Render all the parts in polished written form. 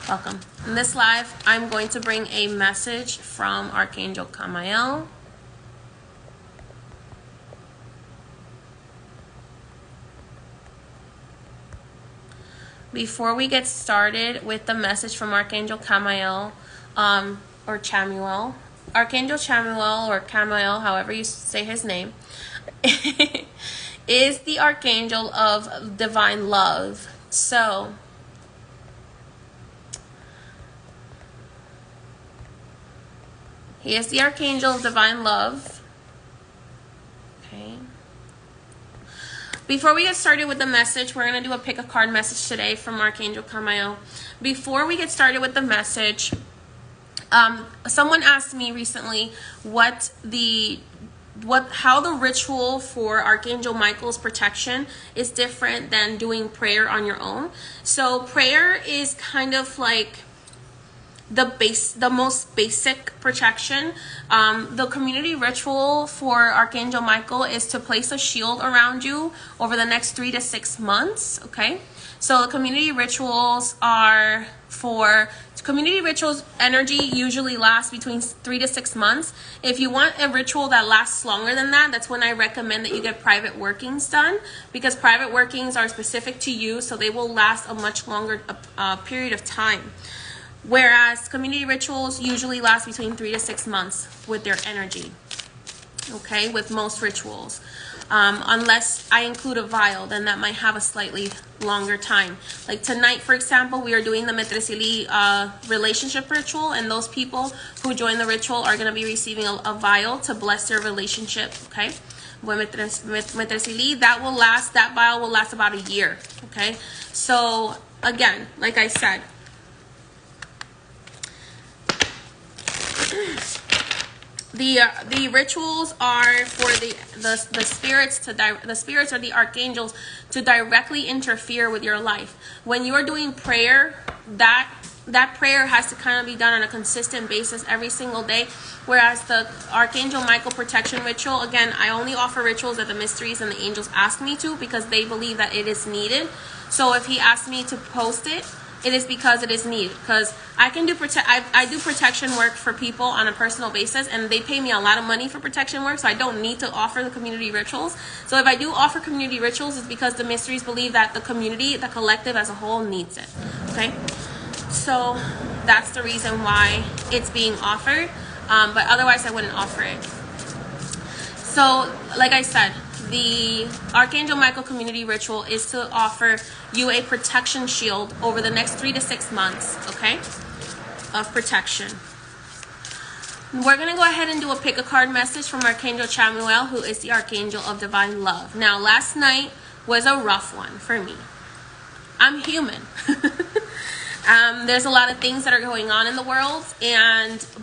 Welcome. In this live, I'm going to bring a message from Archangel Chamuel. Before we get started with the message from Archangel Chamuel, or Chamuel, Archangel Chamuel or Chamuel, however you say his name, is the Archangel of Divine Love. So, he is the Archangel of Divine Love. Okay. Before we get started with the message, we're going to do a pick a card message today from Archangel Chamuel. Before we get started with the message, someone asked me recently how the ritual for Archangel Michael's protection is different than doing prayer on your own. So prayer is kind of like the most basic protection. The community ritual for Archangel Michael is to place a shield around you over the next 3 to 6 months. Okay, so the community rituals energy usually lasts between 3 to 6 months. If you want a ritual that lasts longer than that, that's when I recommend that you get private workings done, because private workings are specific to you, so they will last a much longer period of time. Whereas community rituals usually last between 3 to 6 months with their energy. Okay, with most rituals. Unless I include a vial, then that might have a slightly longer time. Like tonight, for example, we are doing the Metresili relationship ritual, and those people who join the ritual are going to be receiving a vial to bless their relationship. Okay, with Metresili, that vial will last about a year. Okay, so again, like I said, the rituals are for the spirits the spirits or the archangels to directly interfere with your life. When you are doing prayer, that prayer has to kind of be done on a consistent basis every single day. Whereas the Archangel Michael protection ritual, again, I only offer rituals that the mysteries and the angels ask me to, because they believe that it is needed. So if he asked me to post it, it is because it is needed. Because I can do I do protection work for people on a personal basis, and they pay me a lot of money for protection work, so I don't need to offer the community rituals. So if I do offer community rituals, it's because the mysteries believe that the community, the collective as a whole, needs it. Okay, so that's the reason why it's being offered. But otherwise, I wouldn't offer it. So, like I said, the Archangel Michael community ritual is to offer you a protection shield over the next 3 to 6 months, okay, of protection. We're going to go ahead and do a pick a card message from Archangel Chamuel, who is the Archangel of Divine Love. Now, last night was a rough one for me. I'm human. There's a lot of things that are going on in the world,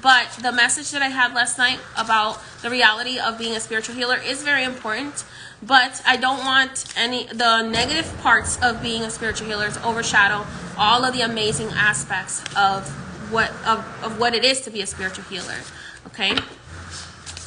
but the message that I had last night about the reality of being a spiritual healer is very important. But I don't want the negative parts of being a spiritual healer to overshadow all of the amazing aspects of what it is to be a spiritual healer. Okay.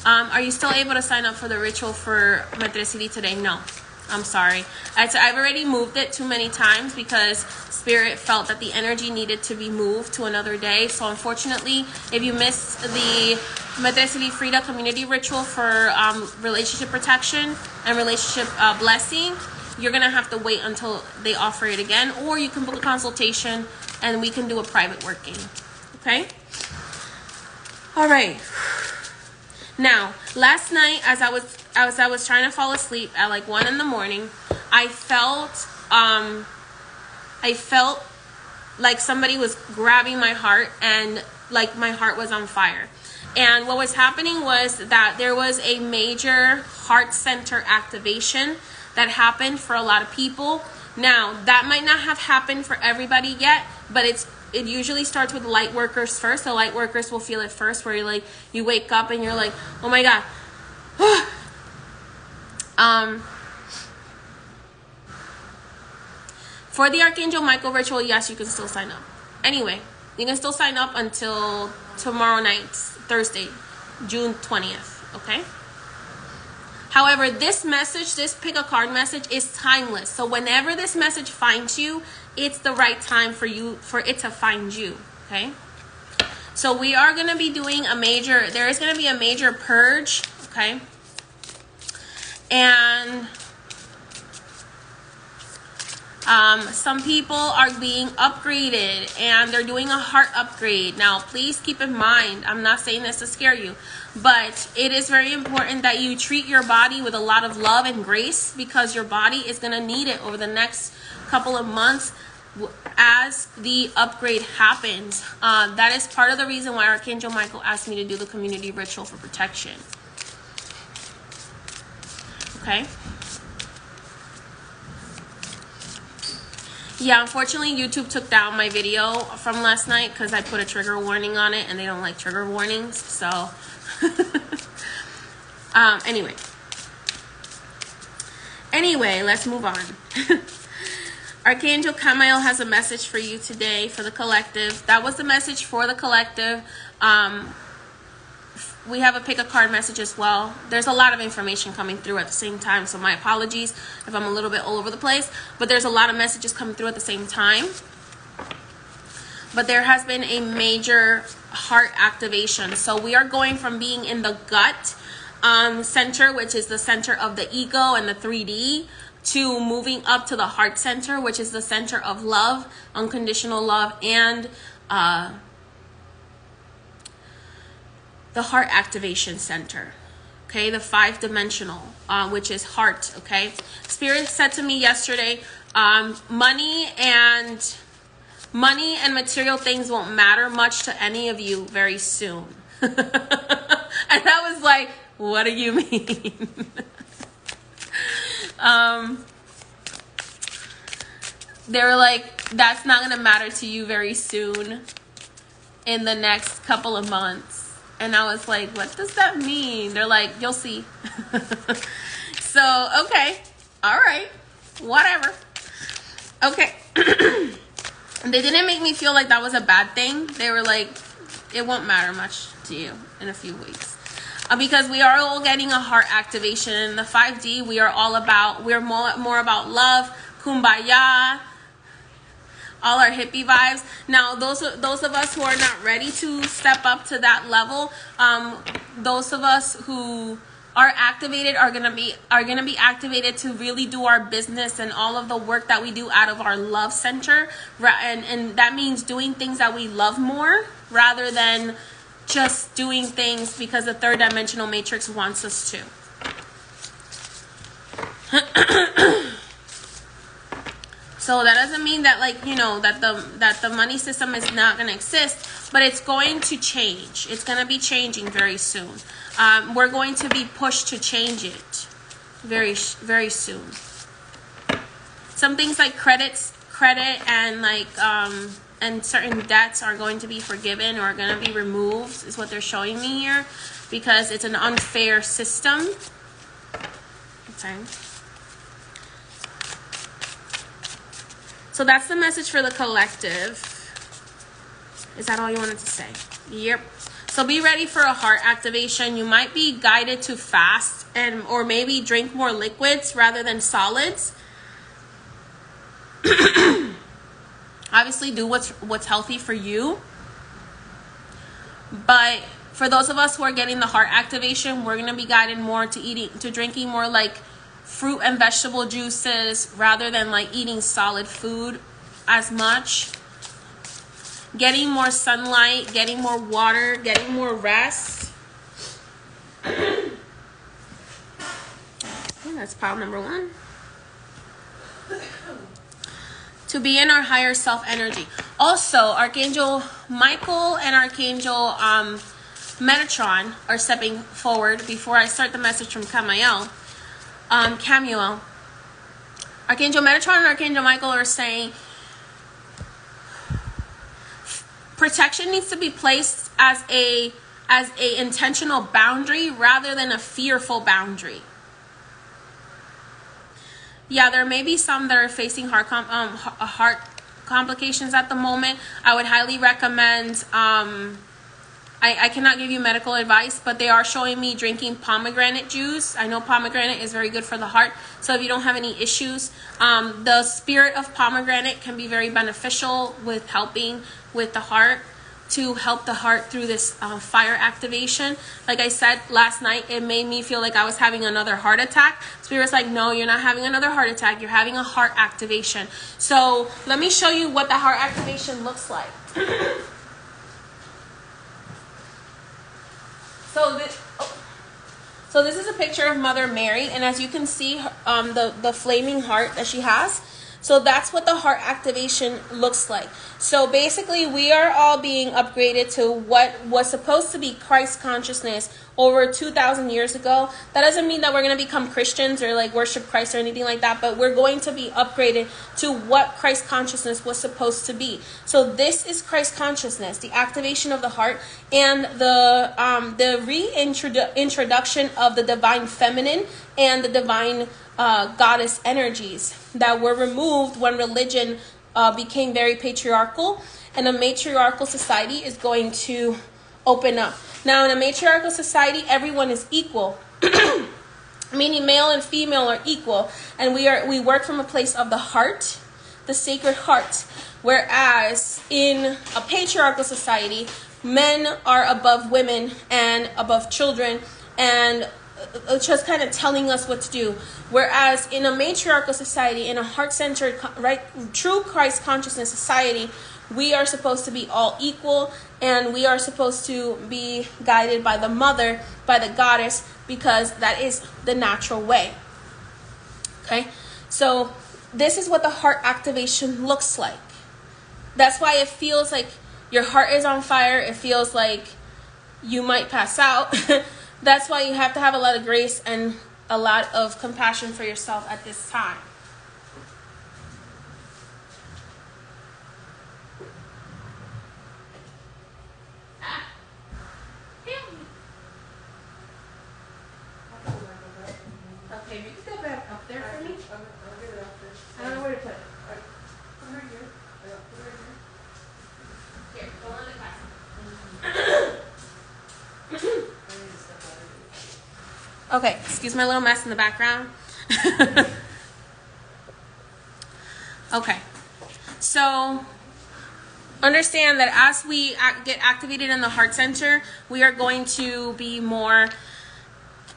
Are you still able to sign up for the ritual for Metresili today? No. I'm sorry. I've already moved it too many times because Spirit felt that the energy needed to be moved to another day. So unfortunately, if you missed the Metresili Frida community ritual for relationship protection and relationship blessing, you're going to have to wait until they offer it again. Or you can book a consultation and we can do a private working. Okay? All right. Now, last night, as I was trying to fall asleep at like 1 in the morning, I felt like somebody was grabbing my heart, and like my heart was on fire. And what was happening was that there was a major heart center activation that happened for a lot of people. Now, that might not have happened for everybody yet, but it usually starts with light workers first. So light workers will feel it first, where you wake up and you're like, oh my God. For the Archangel Michael ritual, yes, you can still sign up. Anyway, you can still sign up until tomorrow night, Thursday, June 20th, okay? However, this message, this pick a card message, is timeless. So whenever this message finds you, it's the right time for it to find you. Okay, so we are going to be doing there is going to be a major purge. Okay, and some people are being upgraded and they're doing a heart upgrade. Now, please keep in mind, I'm not saying this to scare you, but it is very important that you treat your body with a lot of love and grace, because your body is going to need it over the next couple of months as the upgrade happens. That is part of the reason why Archangel Michael asked me to do the community ritual for protection. Okay? Yeah, unfortunately, YouTube took down my video from last night because I put a trigger warning on it, and they don't like trigger warnings. So, anyway, let's move on. Archangel Chamuel has a message for you today for the collective. That was the message for the collective. We have a pick a card message as well. There's a lot of information coming through at the same time, so my apologies if I'm a little bit all over the place, but there's a lot of messages coming through at the same time. But there has been a major heart activation. So we are going from being in the gut center, which is the center of the ego and the 3D, to moving up to the heart center, which is the center of love, unconditional love, and the heart activation center. Okay, the 5-dimensional, which is heart. Okay, Spirit said to me yesterday, money and material things won't matter much to any of you very soon. And I was like, what do you mean? They were like, that's not gonna matter to you very soon in the next couple of months. And I was like, what does that mean? They're like, you'll see. So, okay. All right. Whatever. Okay. They didn't make me feel like that was a bad thing. They were like, it won't matter much to you in a few weeks. Because we are all getting a heart activation. In the 5D, we're more about love, kumbaya, all our hippie vibes. Now, those of us who are not ready to step up to that level, those of us who are activated are gonna be activated to really do our business and all of the work that we do out of our love center, and that means doing things that we love more rather than just doing things because the 3rd-dimensional matrix wants us to. So that doesn't mean that, like, you know, that the money system is not going to exist, but it's going to change. It's going to be changing very soon. We're going to be pushed to change it very, very soon. Some things like credit and like and certain debts are going to be forgiven or are going to be removed, is what they're showing me here, because it's an unfair system. Okay. So that's the message for the collective. Is that all you wanted to say? Yep. So be ready for a heart activation. You might be guided to fast or maybe drink more liquids rather than solids. Obviously, do what's healthy for you. But for those of us who are getting the heart activation, we're going to be guided more to drinking more like fruit and vegetable juices rather than like eating solid food as much. Getting more sunlight, getting more water, getting more rest. Okay, that's pile number 1. To be in our higher self energy. Also, Archangel Michael and Archangel Metatron are stepping forward before I start the message from Chamuel. Archangel Metatron and Archangel Michael are saying protection needs to be placed as a intentional boundary rather than a fearful boundary. Yeah, there may be some that are facing heart complications at the moment. I would highly recommend I cannot give you medical advice, but they are showing me drinking pomegranate juice. I know pomegranate is very good for the heart. So if you don't have any issues, the spirit of pomegranate can be very beneficial with helping with the heart, to help the heart through this fire activation. Like I said last night, it made me feel like I was having another heart attack. Spirit's like, no, you're not having another heart attack. You're having a heart activation. So let me show you what the heart activation looks like. So this is a picture of Mother Mary, and as you can see, the flaming heart that she has. So that's what the heart activation looks like. So basically, we are all being upgraded to what was supposed to be Christ consciousness over 2,000 years ago. That doesn't mean that we're going to become Christians or like worship Christ or anything like that, but we're going to be upgraded to what Christ consciousness was supposed to be. So this is Christ consciousness, the activation of the heart, and the reintroduction of the divine feminine and the divine goddess energies that were removed when religion became very patriarchal, and a matriarchal society is going to open up. Now, in a matriarchal society, everyone is equal, meaning male and female are equal, and we work from a place of the heart, the sacred heart. Whereas in a patriarchal society, men are above women and above children, and just kind of telling us what to do. Whereas in a matriarchal society, in a heart-centered, right, true Christ consciousness society, we are supposed to be all equal, and we are supposed to be guided by the mother, by the goddess, because that is the natural way. Okay? So this is what the heart activation looks like. That's why it feels like your heart is on fire. It feels like you might pass out. That's why you have to have a lot of grace and a lot of compassion for yourself at this time. Okay, you can go back up there for me. I'll get it up there. I don't know where to put it. Put it right here. Yeah, put it right here. Here, go on the class. I need to step out of here. Okay, excuse my little mess in the background. Okay, so understand that as we get activated in the heart center, we are going to be more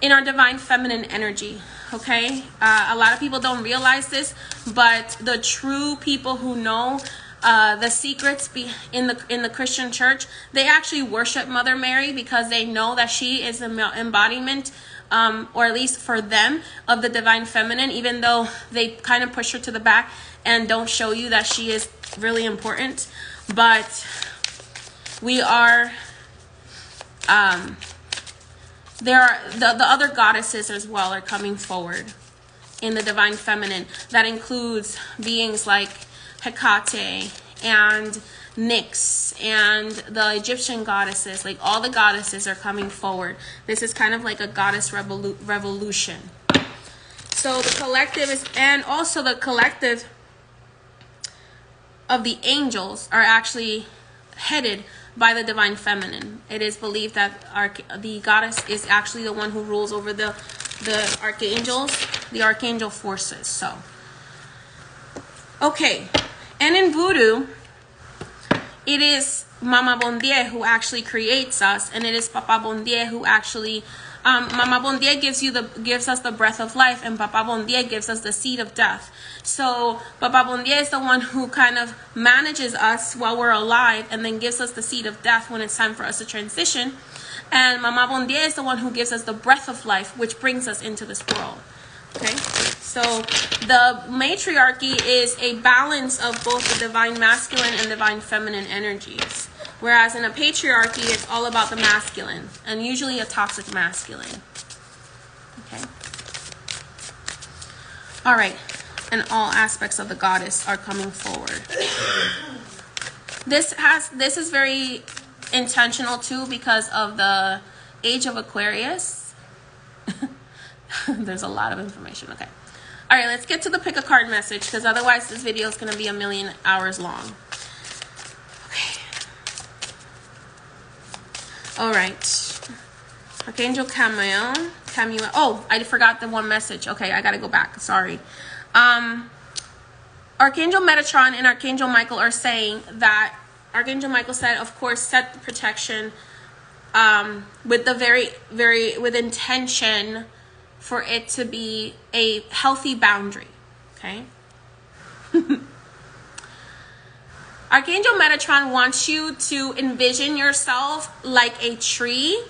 in our divine feminine energy. Okay, a lot of people don't realize this, but the true people who know the secrets in the Christian church, they actually worship Mother Mary because they know that she is the embodiment, or at least for them, of the divine feminine, even though they kind of push her to the back and don't show you that she is really important. But we are, there are the other goddesses as well are coming forward in the divine feminine. That includes beings like Hecate and Nyx and the Egyptian goddesses. Like all the goddesses are coming forward. This is kind of like a goddess revolution. So the collective is, and also the collective of the angels are actually headed by the divine feminine. It is believed that the goddess is actually the one who rules over the archangels, the archangel forces. So, okay. And in voodoo, it is Mama Bondie who actually creates us, and it is Papa Bondie who actually, Mama Bondie gives us the breath of life, and Papa Bondie gives us the seed of death. So Papa Bondie is the one who kind of manages us while we're alive, and then gives us the seed of death when it's time for us to transition. And Mama Bondie is the one who gives us the breath of life, which brings us into this world. Okay, so the matriarchy is a balance of both the divine masculine and divine feminine energies. Whereas in a patriarchy, it's all about the masculine, and usually a toxic masculine. Okay. All right, and all aspects of the goddess are coming forward. This is very intentional too because of the age of Aquarius. There's a lot of information. Okay. All right, let's get to the pick a card message, because otherwise this video is going to be 1,000,000 hours long. Okay. All right. Archangel Chamuel. Oh, I forgot the one message. Okay, I got to go back. Sorry. Archangel Metatron and Archangel Michael are saying that Archangel Michael said, of course, set the protection with the with intention for it to be a healthy boundary. Okay. Archangel Metatron wants you to envision yourself like a tree.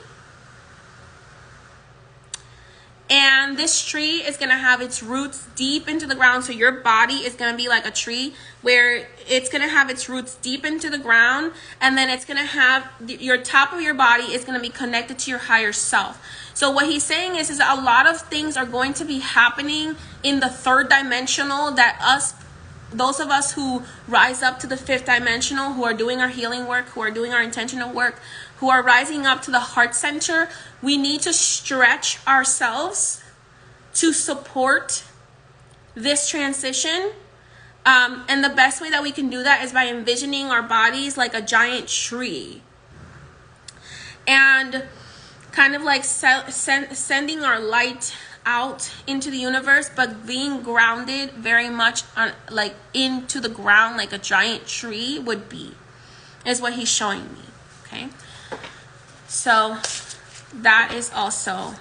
And this tree is going to have its roots deep into the ground. So your body is going to be like a tree where it's going to have its roots deep into the ground. And then it's going to have your top of your body is going to be connected to your higher self. So what he's saying is a lot of things are going to be happening in the third dimensional that those of us who rise up to the fifth dimensional, who are doing our healing work, who are doing our intentional work, who are rising up to the heart center, we need to stretch ourselves to support this transition. And the best way that we can do that is by envisioning our bodies like a giant tree. And kind of like sending our light out into the universe, but being grounded very much on like into the ground like a giant tree would be, is what he's showing me. Okay, so that is also,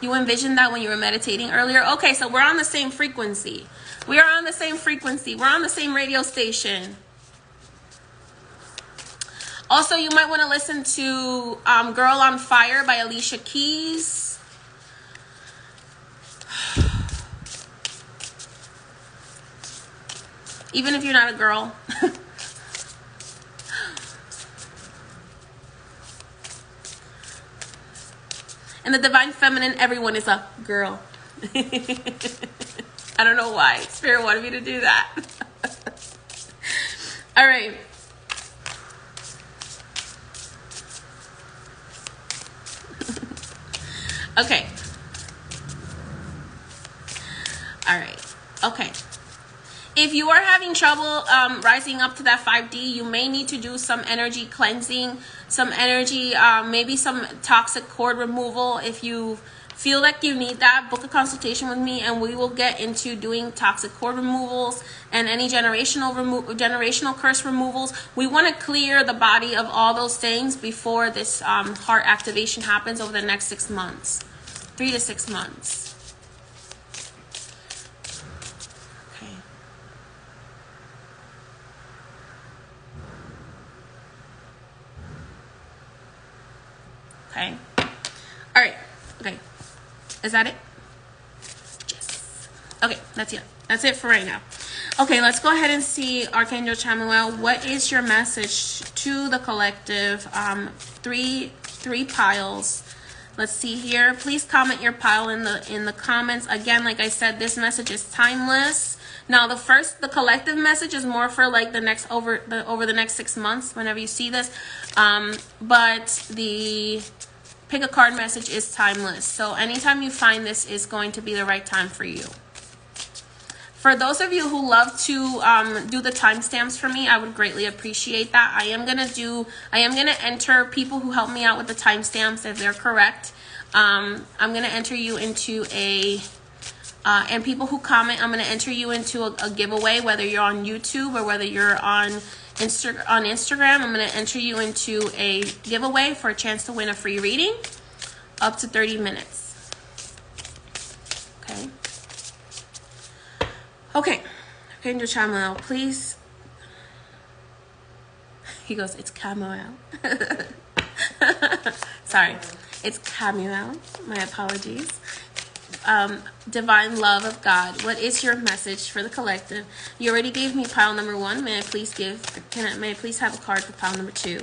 you envisioned that when you were meditating earlier. Okay, so we're on the same frequency. We are on the same frequency. We're on the same radio station. Also, you might want to listen to Girl on Fire by Alicia Keys. Even if you're not a girl. In the Divine Feminine, everyone is a girl. I don't know why. Spirit wanted me to do that. All right. Okay. All right. Okay. If you are having trouble rising up to that 5D, you may need to do some energy cleansing, some energy, maybe some toxic cord removal. If you feel like you need that, book a consultation with me and we will get into doing toxic cord removals and any generational curse removals. We want to clear the body of all those things before this heart activation happens over the next 6 months, 3 to 6 months. Okay. Okay. All right. Okay. Is that it? Yes. Okay, that's it. That's it for right now. Okay, let's go ahead and see Archangel Chamuel. What is your message to the collective? Three piles. Let's see here. Please comment your pile in the comments. Again, like I said, this message is timeless. Now, the collective message is more for like over the next 6 months. Whenever you see this, but the pick a card message is timeless. So anytime you find this is going to be the right time for you. For those of you who love to do the timestamps for me, I would greatly appreciate that. I am gonna enter people who help me out with the timestamps if they're correct. I'm gonna enter you into and people who comment, I'm gonna enter you into a giveaway, whether you're on YouTube or whether you're on Instagram. I'm going to enter you into a giveaway for a chance to win a free reading up to 30 minutes. Okay. Okay. Archangel Chamuel, please. He goes, it's Chamuel. Sorry. It's Chamuel. My apologies. Divine love of God, what is your message for the collective? You already gave me pile number 1. May I please have a card for pile number 2?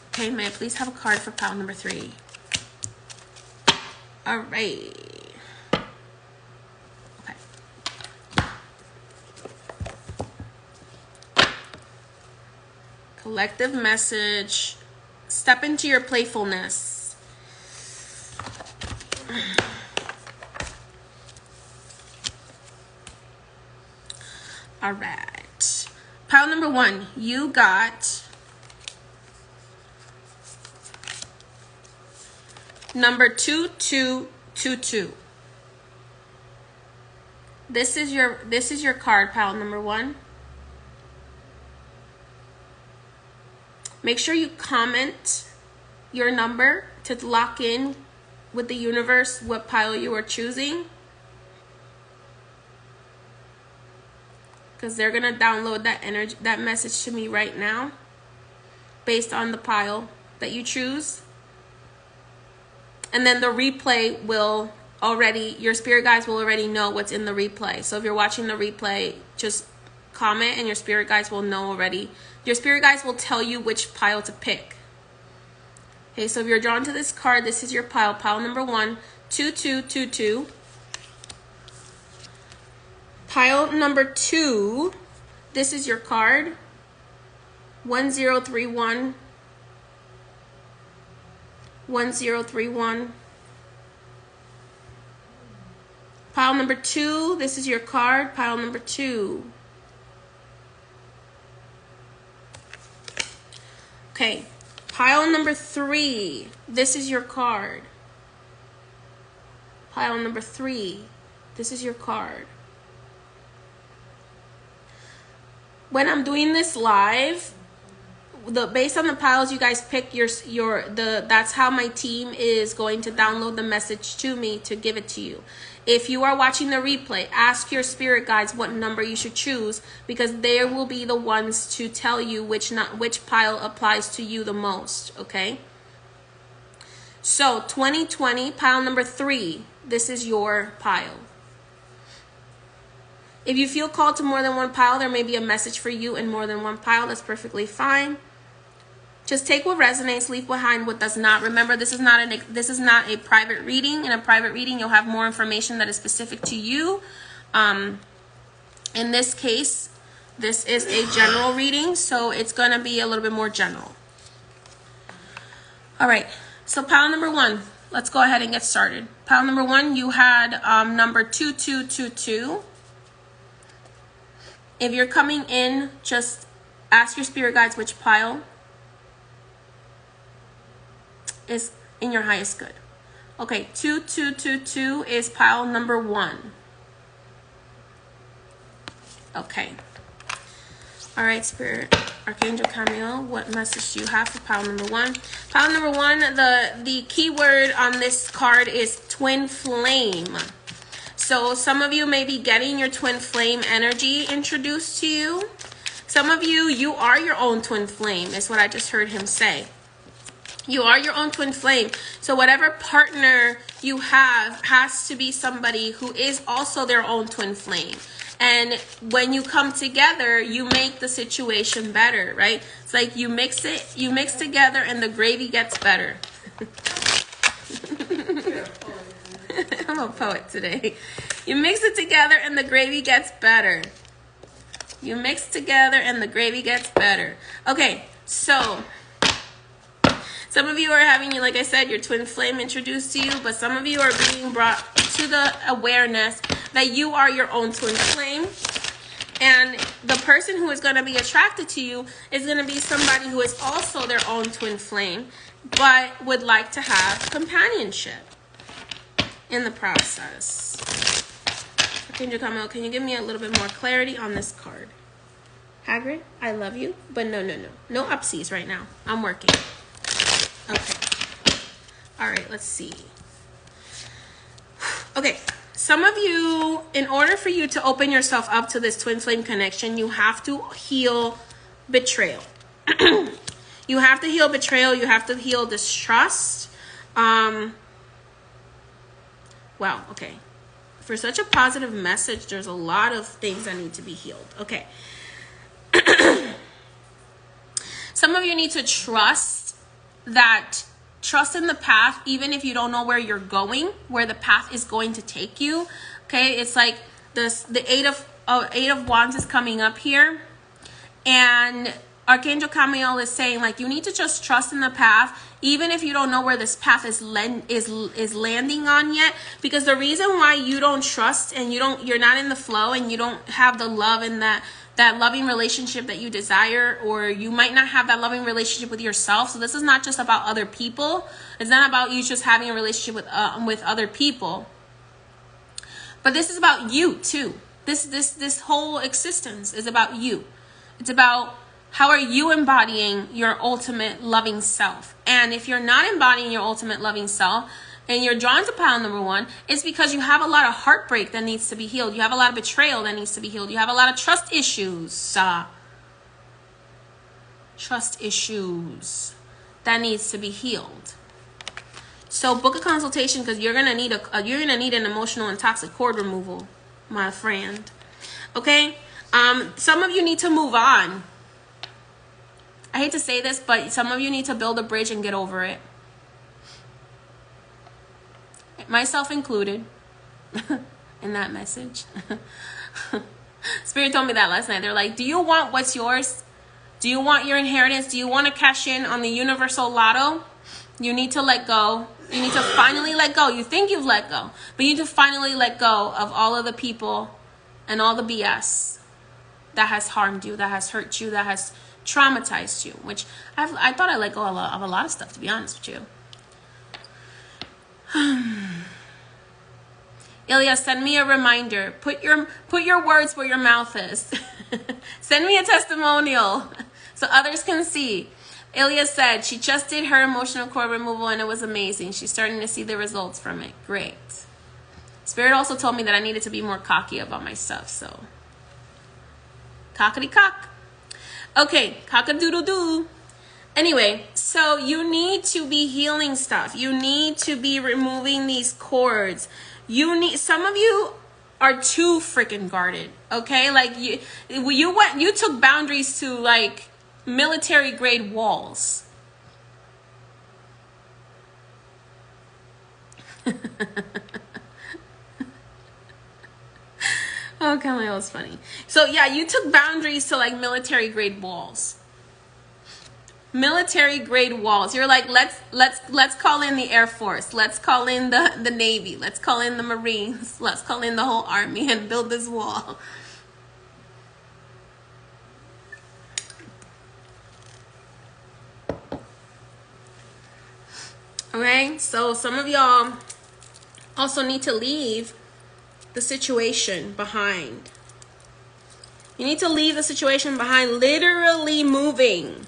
Okay, may I please have a card for pile number 3? All right. Okay. Collective message. Step into your playfulness. All right. pile number 1, you got number 2222. This is your card, pile number 1. Make sure you comment your number to lock in with the universe what pile you are choosing, because they're gonna download that energy, that message to me right now based on the pile that you choose. And then the replay will already, your spirit guides will already know what's in the replay. So if you're watching the replay, just comment and your spirit guides will know already. Your spirit guides will tell you which pile to pick. Okay, so if you're drawn to this card, this is your pile. Pile number 1, 2222. Pile number 2, this is your card. 1031. 1031. Pile number 2, this is your card. Pile number 2. Okay, pile number 3, this is your card. Pile number 3, this is your card. When I'm doing this live, based on the piles you guys pick, that's how my team is going to download the message to me to give it to you. If you are watching the replay, ask your spirit guides what number you should choose, because they will be the ones to tell you which pile applies to you the most, okay? So 2020, pile number 3, this is your pile. If you feel called to more than one pile, there may be a message for you in more than one pile. That's perfectly fine. Just take what resonates, leave behind what does not. Remember, this is not a private reading. In a private reading, you'll have more information that is specific to you. In this case, this is a general reading, so it's going to be a little bit more general. All right, so pile number 1, let's go ahead and get started. Pile number 1, you had number 2222. If you're coming in, just ask your spirit guides which pile is in your highest good. Okay, 2222 is pile number 1. Okay. All right, Spirit, Archangel Chamuel, what message do you have for pile number 1? Pile number 1, the key word on this card is twin flame. So some of you may be getting your twin flame energy introduced to you. Some of you, you are your own twin flame, is what I just heard him say. You are your own twin flame. So whatever partner you have has to be somebody who is also their own twin flame. And when you come together, you make the situation better, right? It's like you mix together and the gravy gets better. I'm a poet today. You mix it together and the gravy gets better. You mix together and the gravy gets better. Okay, so some of you are having, like I said, your twin flame introduced to you, but some of you are being brought to the awareness that you are your own twin flame. And the person who is going to be attracted to you is going to be somebody who is also their own twin flame, but would like to have companionship in the process. Archangel Chamuel, can you give me a little bit more clarity on this card? Hagrid, I love you, but no. No upsies right now. I'm working. Okay. All right, let's see. Okay, some of you, in order for you to open yourself up to this twin flame connection, you have to heal betrayal. You have to heal betrayal. You have to heal distrust. Wow, okay. For such a positive message, there's a lot of things that need to be healed. Okay. Some of you need to trust in the path, even if you don't know where you're going, where the path is going to take you. Okay, it's like the Eight of Wands is coming up here, and Archangel Chamuel is saying, like, you need to just trust in the path, even if you don't know where this path is landing on yet. Because the reason why you don't trust and you're not in the flow and you don't have the love and that loving relationship that you desire, or you might not have that loving relationship with yourself. So this is not just about other people. It's not about you just having a relationship with other people, but this is about you too. This whole existence is about you. It's about how are you embodying your ultimate loving self. And if you're not embodying your ultimate loving self and you're drawn to pile number 1, it's because you have a lot of heartbreak that needs to be healed. You have a lot of betrayal that needs to be healed. You have a lot of trust issues. Trust issues that needs to be healed. So book a consultation, because you're gonna need an emotional and toxic cord removal, my friend. Okay? Some of you need to move on. I hate to say this, but some of you need to build a bridge and get over it. Myself included in that message. Spirit told me that last night. They're like, do you want what's yours? Do you want your inheritance? Do you want to cash in on the universal lotto? You need to let go. You need to finally let go. You think you've let go, but you need to finally let go of all of the people and all the BS that has harmed you, that has hurt you, that has traumatized you, which I thought I let go of a lot of stuff, to be honest with you. Ilya, send me a reminder. Put your words where your mouth is. Send me a testimonial so others can see. Ilya said she just did her emotional cord removal and it was amazing. She's starting to see the results from it. Great. Spirit also told me that I needed to be more cocky about my stuff, so cockity cock. Okay, cock-a-doodle-doo. Anyway, so you need to be healing stuff. You need to be removing these cords. Some of you are too freaking guarded, okay? Like you took boundaries to like military grade walls. Oh, Camille was funny. So yeah, you took boundaries to like military grade walls. Military grade walls. You're like, let's call in the Air Force. Let's call in the Navy. Let's call in the Marines. Let's call in the whole army and build this wall. Okay, so some of y'all also need to leave the situation behind. You need to leave the situation behind, literally moving.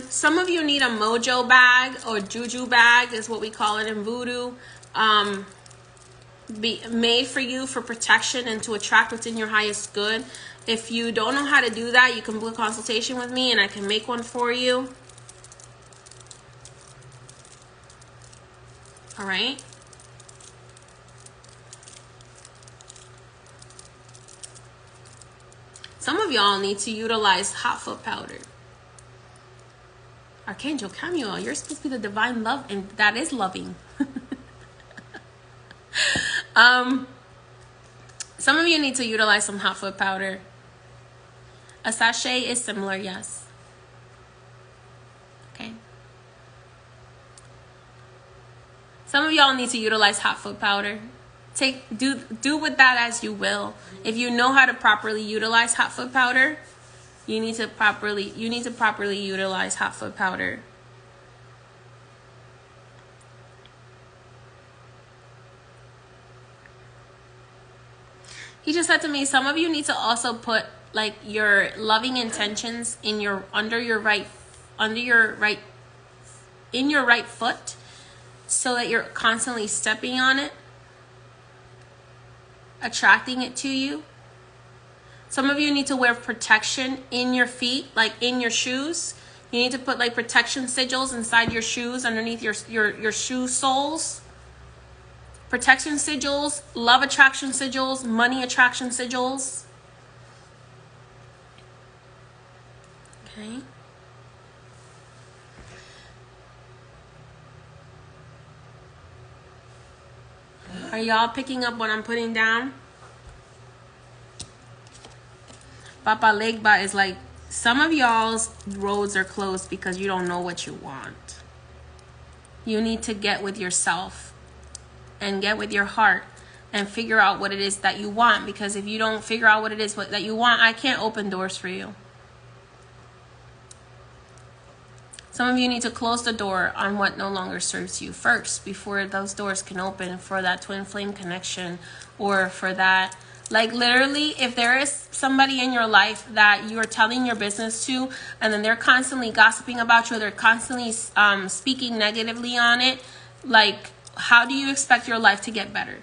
Some of you need a mojo bag or juju bag is what we call it in voodoo. Be made for you for protection and to attract what's in your highest good. If you don't know how to do that, you can book a consultation with me and I can make one for you. All right. Some of y'all need to utilize hot foot powder. Archangel Chamuel, you're supposed to be the divine love, and that is loving. Some of you need to utilize some hot foot powder. A sachet is similar, yes. Okay. Some of y'all need to utilize hot foot powder. Do with that as you will. If you know how to properly utilize hot foot powder, you need to properly utilize hot foot powder. He just said to me, some of you need to also put like your loving intentions in your right foot, so that you're constantly stepping on it, attracting it to you. Some of you need to wear protection in your feet, like in your shoes. You need to put like protection sigils inside your shoes, underneath your shoe soles. Protection sigils, love attraction sigils, money attraction sigils. Okay. Are y'all picking up what I'm putting down? Papa Legba is like Some of y'all's roads are closed because you don't know what you want. You need to get with yourself and get with your heart and figure out what it is that you want, because if you don't figure out what it is that you want, I can't open doors for you. Some of you need to close the door on what no longer serves you first before those doors can open for that twin flame connection, or for that, like literally, if there is somebody in your life that you are telling your business to and then they're constantly gossiping about you, or they're constantly speaking negatively on it, like, how do you expect your life to get better?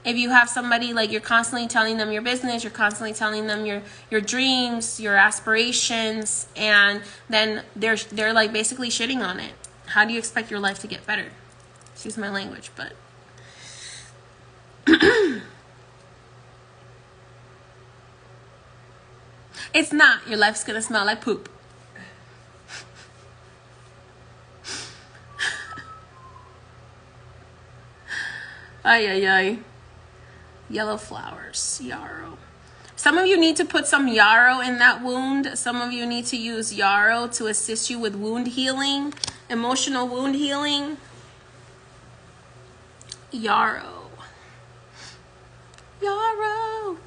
If you have somebody, like, you're constantly telling them your business, you're constantly telling them your dreams, your aspirations, and then they're like basically shitting on it, how do you expect your life to get better? Excuse my language, but it's not. Your life's gonna smell like poop. Ay, ay, ay. Yellow flowers, yarrow. Some of you need to put some yarrow in that wound. Some of you need to use yarrow to assist you with wound healing, emotional wound healing. Yarrow. Yarrow.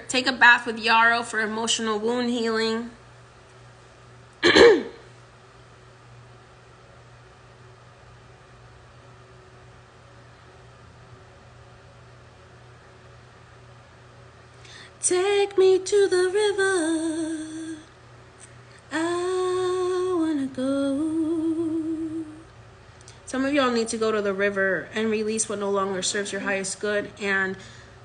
Take a bath with yarrow for emotional wound healing. Take me to the river, I wanna go. Some of y'all need to go to the river and release what no longer serves your highest good and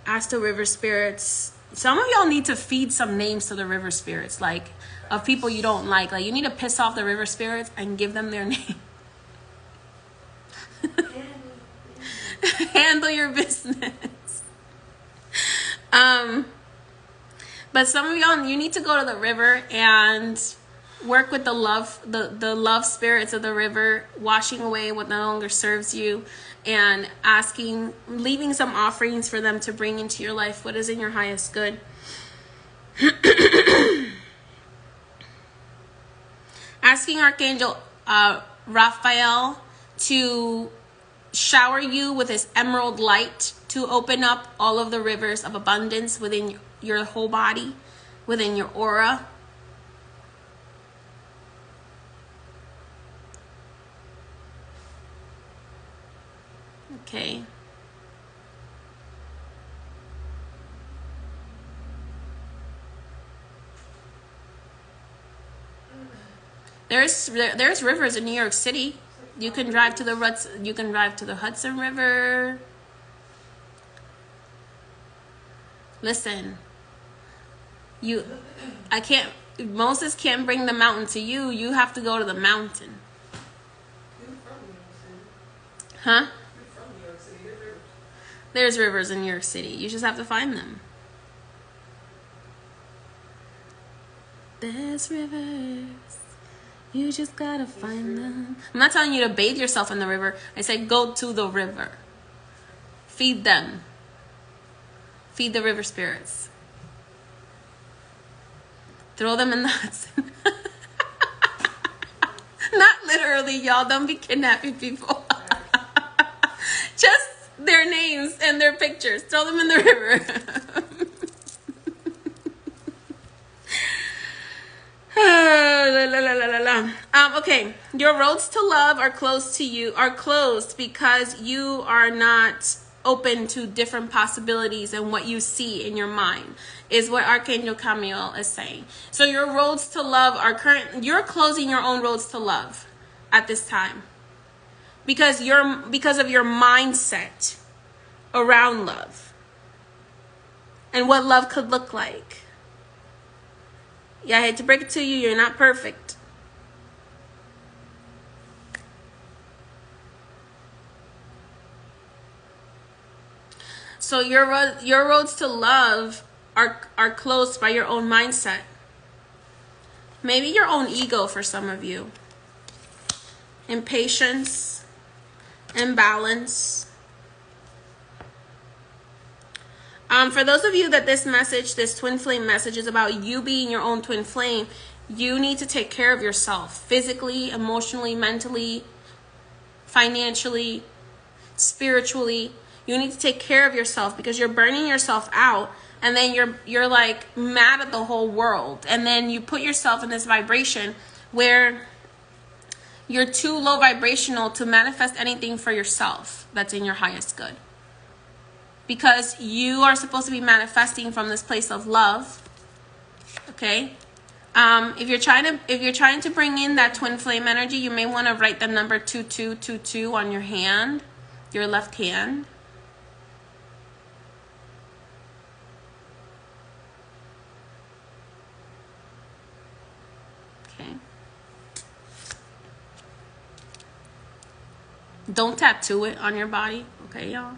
ask the river spirits. Some of y'all need to feed some names to the river spirits, like of people you don't like. Like, you need to piss off the river spirits and give them their name. Handle your business. But some of y'all, you need to go to the river and work with the love spirits of the river, washing away what no longer serves you, and leaving some offerings for them to bring into your life what is in your highest good. Asking Archangel Raphael to shower you with his emerald light to open up all of the rivers of abundance within your whole body, within your aura. Okay. There's rivers in New York City. You can drive to the Hudson River. Listen, Moses can't bring the mountain to you. You have to go to the mountain. Huh? There's rivers in New York City. You just have to find them. There's rivers. You just gotta find them. I'm not telling you to bathe yourself in the river. I said go to the river. Feed them. Feed the river spirits. Throw them in the Hudson. Not literally, y'all. Don't be kidnapping people. Just their names and their pictures. Throw them in the river. Okay, your roads to love are closed because you are not open to different possibilities and what you see in your mind, is what Archangel Chamuel is saying. So your roads to love you're closing your own roads to love at this time because of your mindset around love and what love could look like. Yeah, I hate to break it to you, you're not perfect. So your roads to love are closed by your own mindset. Maybe your own ego for some of you. Impatience, imbalance. For those of you that this twin flame message is about you being your own twin flame, you need to take care of yourself physically, emotionally, mentally, financially, spiritually. You need to take care of yourself because you're burning yourself out, and then you're like mad at the whole world, and then you put yourself in this vibration where you're too low vibrational to manifest anything for yourself that's in your highest good. Because you are supposed to be manifesting from this place of love. Okay? If you're trying to bring in that twin flame energy, you may want to write the number 2222 on your hand, your left hand. Okay. Don't tattoo it on your body, okay, y'all?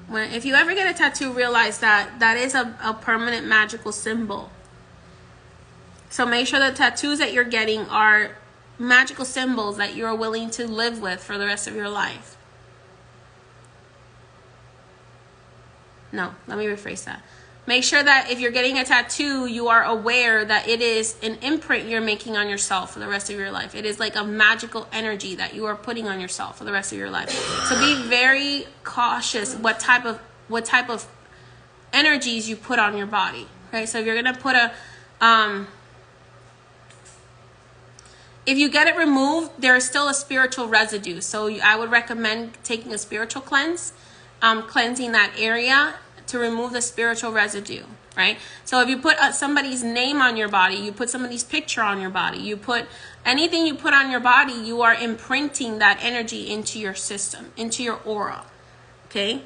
If you ever get a tattoo, realize that that is a permanent magical symbol. So make sure the tattoos that you're getting are magical symbols that you're willing to live with for the rest of your life. No, let me rephrase that. Make sure that if you're getting a tattoo, you are aware that it is an imprint you're making on yourself for the rest of your life. It is like a magical energy that you are putting on yourself for the rest of your life. So be very cautious what type of energies you put on your body. Okay, so if you're gonna put if you get it removed, there is still a spiritual residue. So I would recommend taking a spiritual cleanse, cleansing that area to remove the spiritual residue, right? So if you put somebody's name on your body, you put somebody's picture on your body, you put anything you put on your body, you are imprinting that energy into your system, into your aura, okay?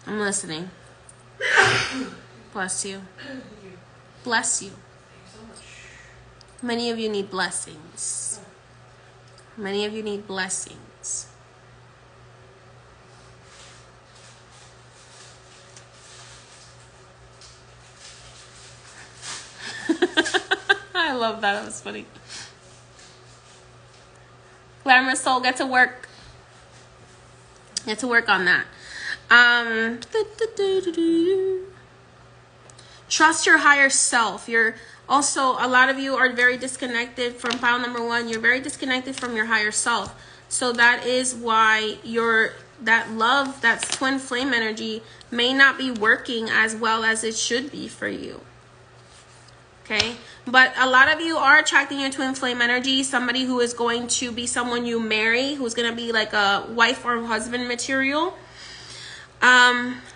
I'm listening. Bless you. Bless you. Many of you need blessings. Many of you need blessings. I love that. That was funny. Glamorous soul, get to work. Get to work on that. Trust your higher self. You're also, a lot of you are very disconnected from pile number 1. You're very disconnected from your higher self. So that is why that love, that twin flame energy may not be working as well as it should be for you. Okay? But a lot of you are attracting your twin flame energy. Somebody who is going to be someone you marry, who's going to be like a wife or husband material.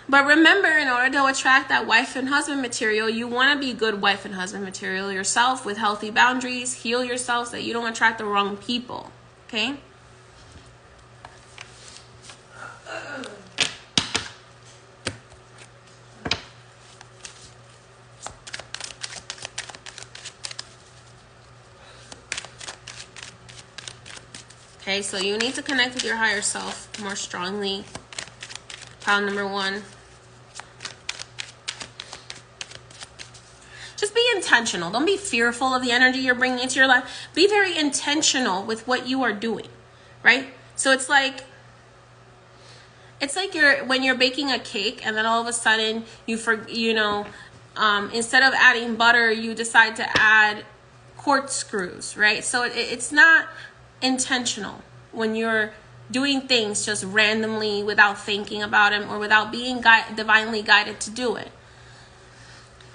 But remember, in order to attract that wife and husband material, you want to be good wife and husband material yourself with healthy boundaries. Heal yourself so that you don't attract the wrong people. Okay? Okay, so you need to connect with your higher self more strongly. Pile number 1. Just be intentional. Don't be fearful of the energy you're bringing into your life. Be very intentional with what you are doing, right? So it's like when you're baking a cake, and then all of a sudden instead of adding butter, you decide to add corkscrews, right? So it's not intentional when you're doing things just randomly without thinking about them or without being divinely guided to do it,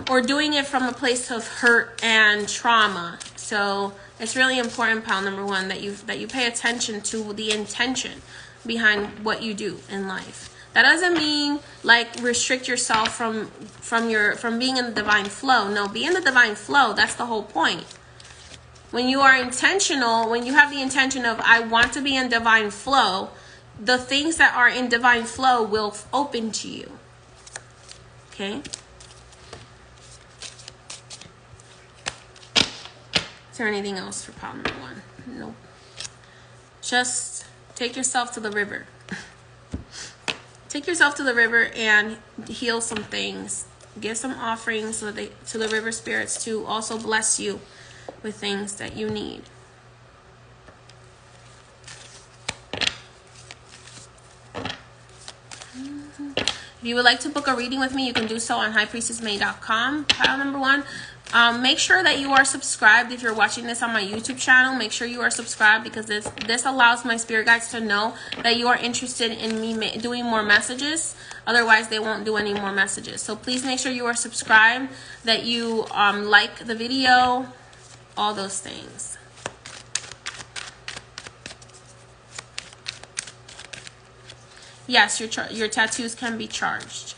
or doing it from a place of hurt and trauma. So it's really important, pile number 1, that you pay attention to the intention behind what you do in life. That doesn't mean like restrict yourself from being in the divine flow. No, be in the divine flow. That's the whole point. When you are intentional, when you have the intention of, I want to be in divine flow, the things that are in divine flow will open to you. Okay? Is there anything else for pile number 1? Nope. Just take yourself to the river. Take yourself to the river and heal some things. Give some offerings to the river spirits to also bless you with things that you need. If you would like to book a reading with me, you can do so on highpriestessmay.com. Pile number 1. Make sure that you are subscribed. If you're watching this on my YouTube channel, make sure you are subscribed, because this allows my spirit guides to know that you are interested in me doing more messages. Otherwise, they won't do any more messages. So please make sure you are subscribed, that you like the video, all those things. Yes, your tattoos can be charged.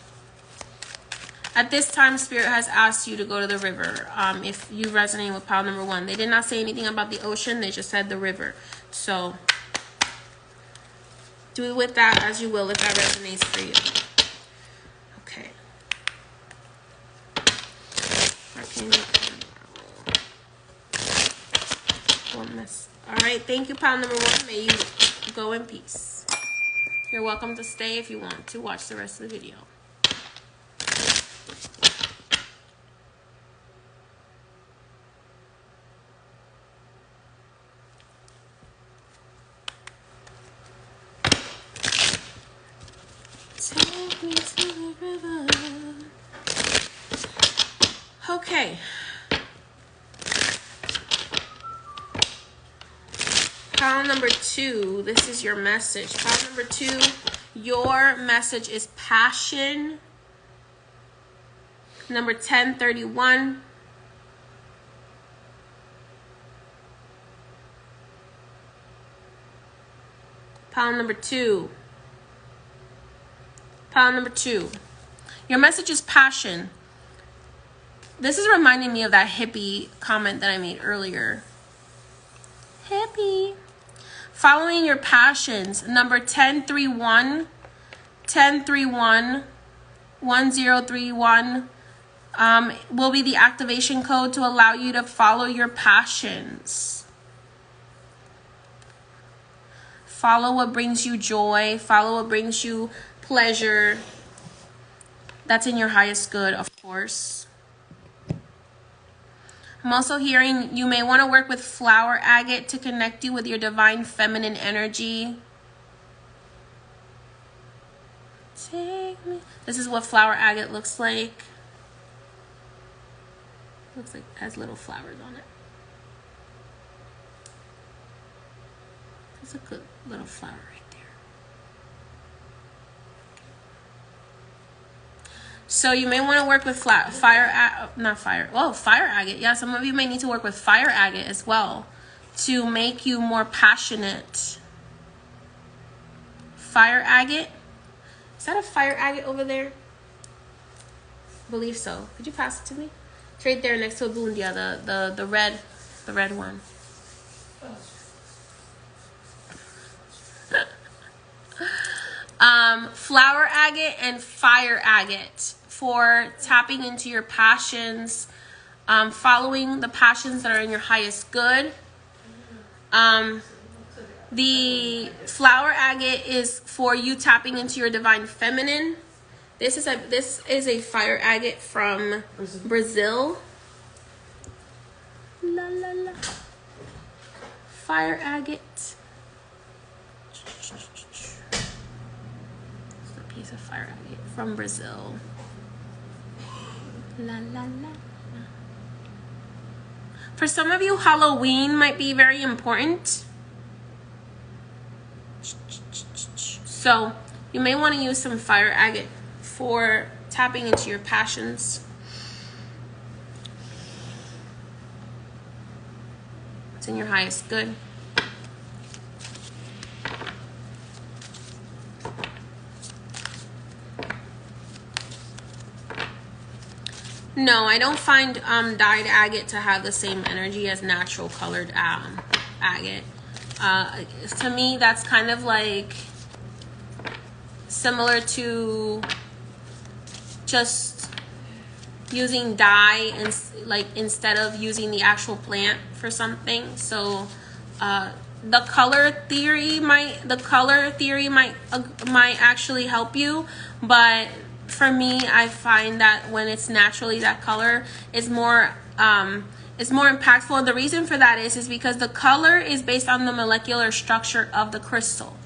At this time, Spirit has asked you to go to the river. If you resonate with pile number 1. They did not say anything about the ocean. They just said the river. So do with that as you will, if that resonates for you. Okay. Archangel Chamuel. All right. Thank you, pile number 1. May you go in peace. You're welcome to stay if you want to watch the rest of the video. Take me to the river. Okay. Pile number 2, this is your message. Pile number 2, your message is passion. Number 1031. Pile number 2. Pile number 2. Your message is passion. This is reminding me of that hippie comment that I made earlier. Hippie. Following your passions. Number 1031. 1031. 1031. Will be the activation code to allow you to follow your passions. Follow what brings you joy. Follow what brings you pleasure. That's in your highest good, of course. I'm also hearing you may want to work with flower agate to connect you with your divine feminine energy. Take me. This is what flower agate looks like. Looks like it has little flowers on it. It's a good little flower right there. So you may want to work with fire agate. Yeah, some of you may need to work with fire agate as well to make you more passionate. Fire agate. Is that a fire agate over there? I believe so. Could you pass it to me? It's right there next to a bundia, the red one. Flower agate and fire agate for tapping into your passions, following the passions that are in your highest good. The flower agate is for you tapping into your divine feminine. This is a fire agate from Brazil. La la la. Fire agate. It's a piece of fire agate from Brazil. La la la. For some of you, Halloween might be very important. So you may want to use some fire agate for tapping into your passions. It's in your highest good. No, I don't find dyed agate to have the same energy as natural colored agate. To me, that's kind of like similar to just using dye and like instead of using the actual plant for something. So the color theory might actually help you, but for me, I find that when it's naturally that color is more impactful. And the reason for that is because the color is based on the molecular structure of the crystal.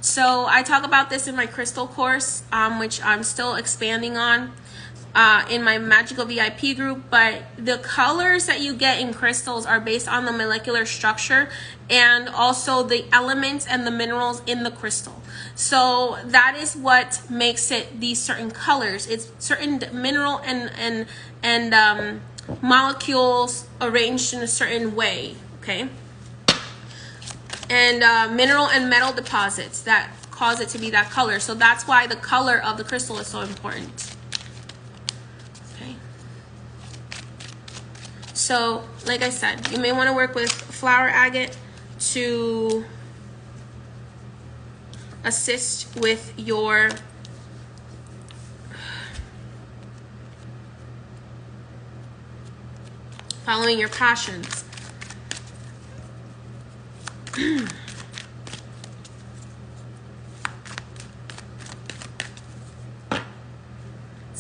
So I talk about this in my crystal course, which I'm still expanding on in my magical VIP group. But the colors that you get in crystals are based on the molecular structure and also the elements and the minerals in the crystal. So that is what makes it these certain colors. It's certain mineral and molecules arranged in a certain way, okay? And mineral and metal deposits that cause it to be that color. So that's why the color of the crystal is so important. Okay. So, like I said, you may want to work with flower agate to assist with your following your passions.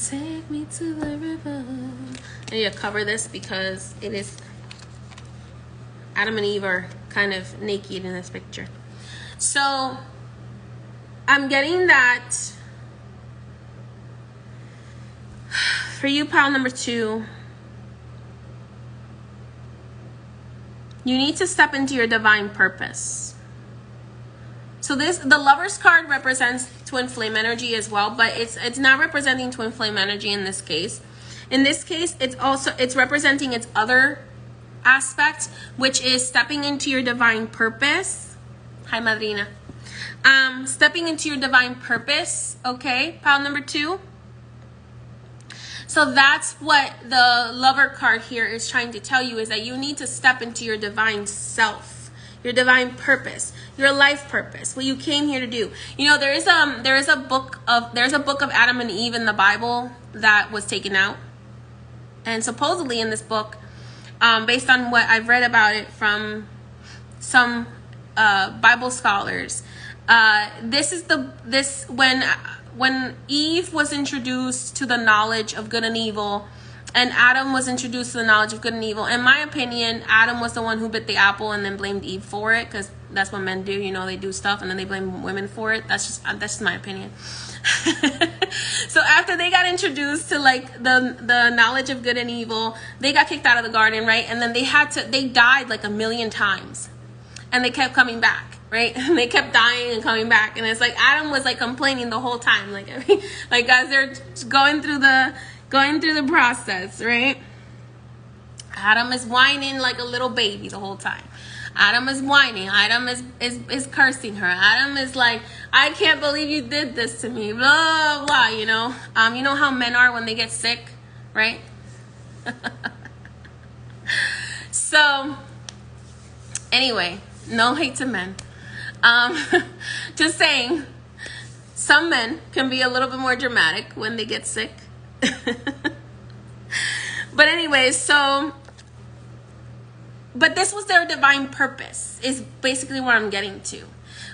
Take me to the river. I need to cover this because it is Adam and Eve are kind of naked in this picture. So I'm getting that for you, pile number 2. You need to step into your divine purpose. So the Lover's card represents twin flame energy as well, but it's not representing twin flame energy in this case. In this case, it's representing its other aspect, which is stepping into your divine purpose. Hi, Madrina. Stepping into your divine purpose, okay? Pile number 2. So that's what the Lover card here is trying to tell you, is that you need to step into your divine self, your divine purpose, your life purpose, what you came here to do. You know, there is a book of Adam and Eve in the Bible that was taken out. And supposedly in this book, based on what I've read about it from some Bible scholars, when Eve was introduced to the knowledge of good and evil, and Adam was introduced to the knowledge of good and evil, in my opinion, Adam was the one who bit the apple and then blamed Eve for it, because that's what men do. You know, they do stuff and then they blame women for it. That's just my opinion. So after they got introduced to like the knowledge of good and evil, they got kicked out of the garden, right? And then they died like 1,000,000 times, and they kept coming back. Right? And they kept dying and coming back, and it's like Adam was like complaining the whole time, like as they're going through the process, right? Adam is whining like a little baby the whole time. Adam is whining. Adam is cursing her. Adam is like, I can't believe you did this to me. Blah blah. You know how men are when they get sick, right? So anyway, no hate to men. Just saying, some men can be a little bit more dramatic when they get sick. But anyways, but this was their divine purpose, is basically what I'm getting to.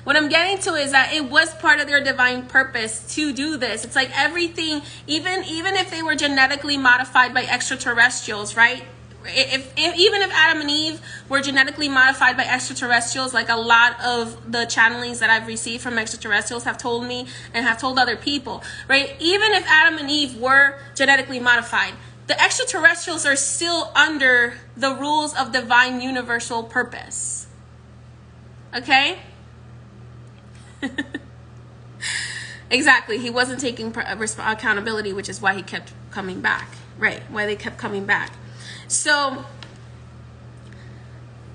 What I'm getting to is that it was part of their divine purpose to do this. It's like everything, even if they were genetically modified by extraterrestrials, right? Even if Adam and Eve were genetically modified by extraterrestrials, like a lot of the channelings that I've received from extraterrestrials have told me and have told other people, right? Even if Adam and Eve were genetically modified, the extraterrestrials are still under the rules of divine universal purpose. Okay? Exactly. He wasn't taking accountability, which is why he kept coming back. Right. Why they kept coming back. So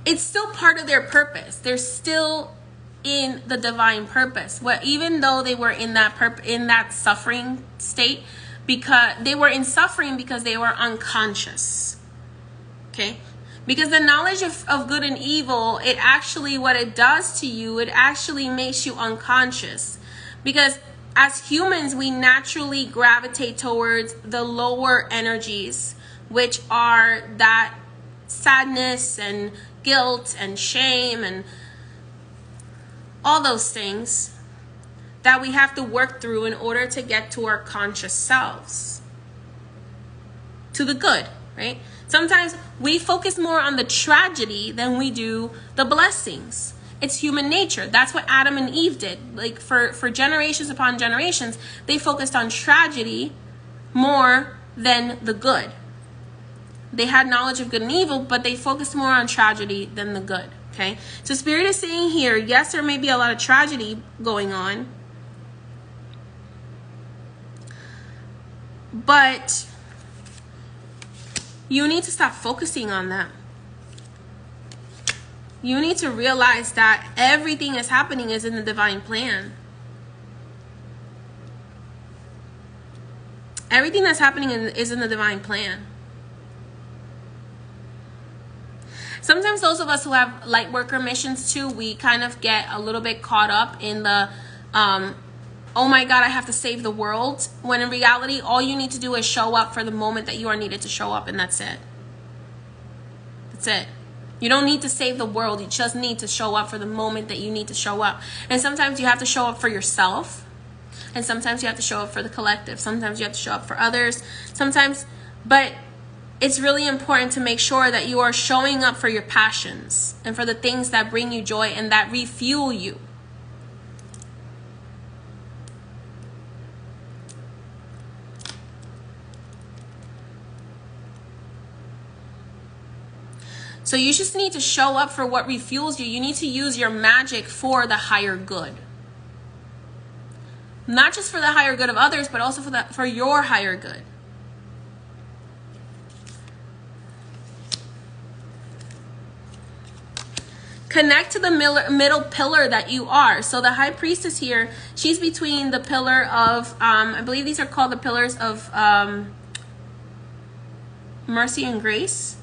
it's still part of their purpose. They're still in the divine purpose. Even though they were in that suffering state, because they were in suffering because they were unconscious. Okay? Because the knowledge of good and evil, it actually, what it does to you, it actually makes you unconscious. Because as humans, we naturally gravitate towards the lower energies, which are that sadness and guilt and shame and all those things that we have to work through in order to get to our conscious selves, to the good, right? Sometimes we focus more on the tragedy than we do the blessings. It's human nature. That's what Adam and Eve did. Like for generations upon generations, they focused on tragedy more than the good. They had knowledge of good and evil, but they focused more on tragedy than the good. Okay? So Spirit is saying here, yes, there may be a lot of tragedy going on, but you need to stop focusing on that. You need to realize that everything that's happening is in the divine plan. Everything that's happening is in the divine plan. Sometimes those of us who have light worker missions too, we kind of get a little bit caught up in the, oh my God, I have to save the world. When in reality, all you need to do is show up for the moment that you are needed to show up, and that's it. That's it. You don't need to save the world. You just need to show up for the moment that you need to show up. And sometimes you have to show up for yourself. And sometimes you have to show up for the collective. Sometimes you have to show up for others. But it's really important to make sure that you are showing up for your passions and for the things that bring you joy and that refuel you. So you just need to show up for what refuels you. You need to use your magic for the higher good. Not just for the higher good of others, but also for your higher good. Connect to the middle pillar that you are. So the high priestess here, she's between the pillar of, I believe these are called the pillars of mercy and grace.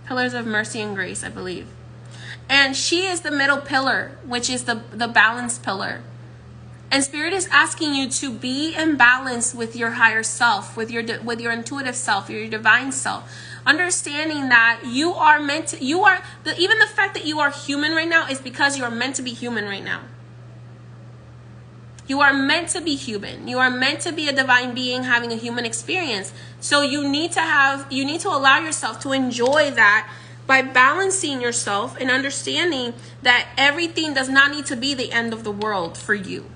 Pillars of mercy and grace, I believe. And she is the middle pillar, which is the balance pillar. And Spirit is asking you to be in balance with your higher self, with your intuitive self, your divine self. Understanding that you are meant to, even the fact that you are human right now is because you are meant to be human right now. You are meant to be human. You are meant to be a divine being having a human experience. So you need to allow yourself to enjoy that by balancing yourself and understanding that everything does not need to be the end of the world for you.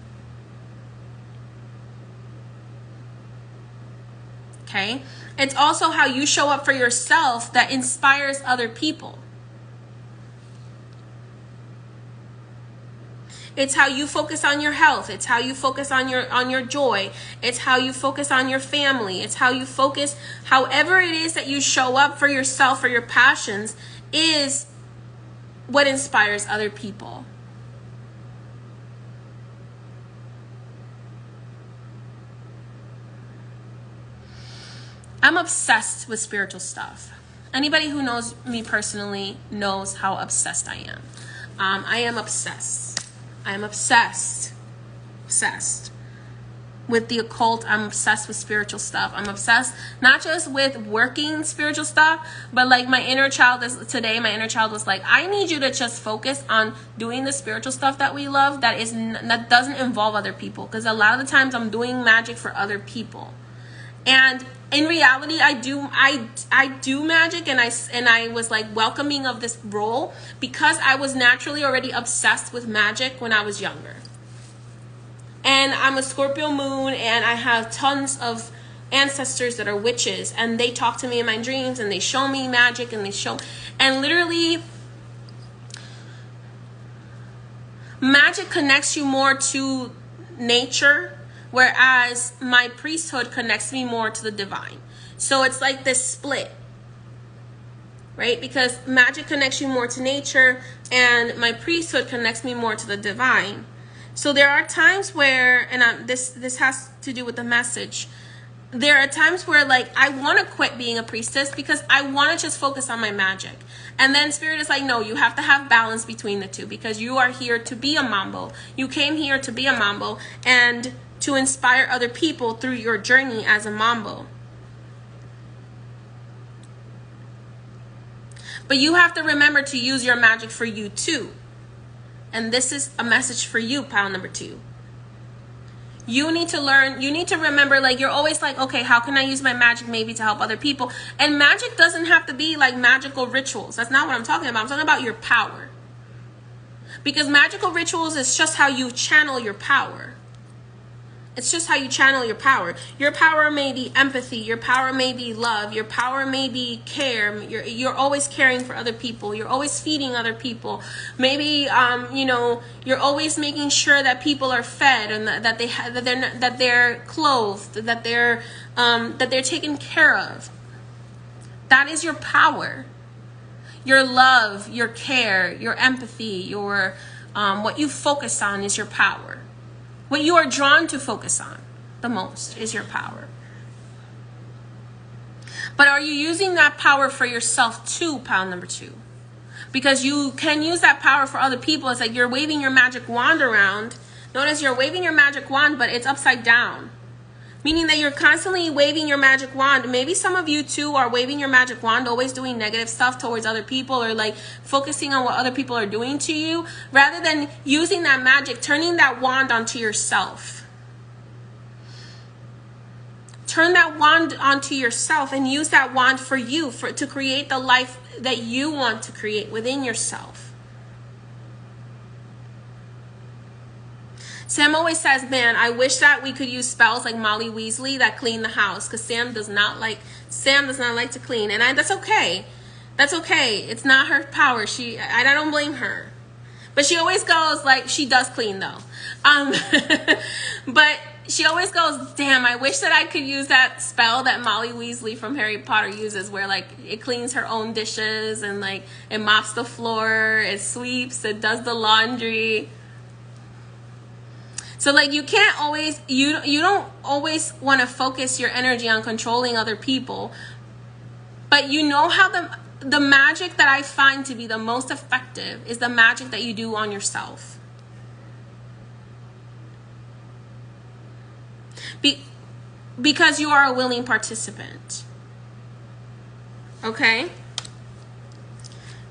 Okay? It's also how you show up for yourself that inspires other people. It's how you focus on your health. It's how you focus on your joy. It's how you focus on your family. It's how you focus, however it is that you show up for yourself, for your passions, is what inspires other people. I'm obsessed with spiritual stuff. Anybody who knows me personally knows how obsessed I am. I am obsessed. I am obsessed with the occult. I'm obsessed with spiritual stuff. I'm obsessed not just with working spiritual stuff, but like my inner child was like, I need you to just focus on doing the spiritual stuff that we love that doesn't involve other people, because a lot of the times I'm doing magic for other people. And in reality, I do magic, and I was like welcoming of this role because I was naturally already obsessed with magic when I was younger. And I'm a Scorpio moon, and I have tons of ancestors that are witches, and they talk to me in my dreams, and they show me magic, and literally magic connects you more to nature, whereas my priesthood connects me more to the divine. So it's like this split, right? Because magic connects you more to nature, and my priesthood connects me more to the divine. So there are times where, and this has to do with the message. There are times where, like, I want to quit being a priestess because I want to just focus on my magic. And then Spirit is like, no, you have to have balance between the two because you are here to be a mambo. You came here to be a mambo and to inspire other people through your journey as a mambo. But you have to remember to use your magic for you too. And this is a message for you, pile number 2. You need to learn, you need to remember, like, you're always like, okay, how can I use my magic maybe to help other people? And magic doesn't have to be like magical rituals. That's not what I'm talking about. I'm talking about your power. Because magical rituals is just how you channel your power. It's just how you channel your power. Your power may be empathy. Your power may be love. Your power may be care. You're always caring for other people. You're always feeding other people. Maybe you're always making sure that people are fed and that they're clothed, that they're taken care of. That is your power. Your love, your care, your empathy, your what you focus on is your power. What you are drawn to focus on the most is your power. But are you using that power for yourself too, pile number 2? Because you can use that power for other people. It's like you're waving your magic wand around. Notice you're waving your magic wand, but it's upside down. Meaning that you're constantly waving your magic wand. Maybe some of you too are waving your magic wand, always doing negative stuff towards other people or like focusing on what other people are doing to you. Rather than using that magic, turning that wand onto yourself. Turn that wand onto yourself and use that wand for you, to create the life that you want to create within yourself. Sam always says, man, I wish that we could use spells like Molly Weasley that clean the house, because Sam does not like to clean, and that's okay. That's okay. It's not her power. I don't blame her. But she always goes, like, she does clean though. But she always goes, damn, I wish that I could use that spell that Molly Weasley from Harry Potter uses, where like it cleans her own dishes and like it mops the floor, it sweeps, it does the laundry. So like you can't always, you don't always want to focus your energy on controlling other people, but you know how the magic that I find to be the most effective is the magic that you do on yourself. Because you are a willing participant. Okay?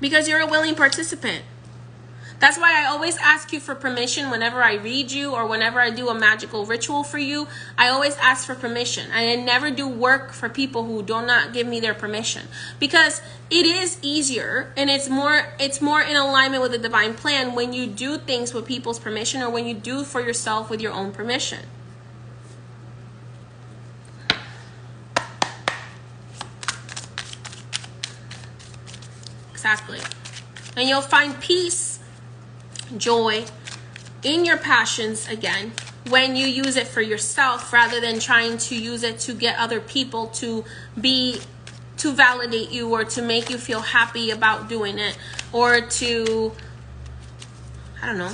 Because you're a willing participant. That's why I always ask you for permission whenever I read you or whenever I do a magical ritual for you. I always ask for permission. I never do work for people who do not give me their permission, because it is easier and it's more in alignment with the divine plan when you do things with people's permission, or when you do for yourself with your own permission. Exactly. And you'll find peace, joy in your passions again when you use it for yourself, rather than trying to use it to get other people to validate you, or to make you feel happy about doing it, or to, I don't know,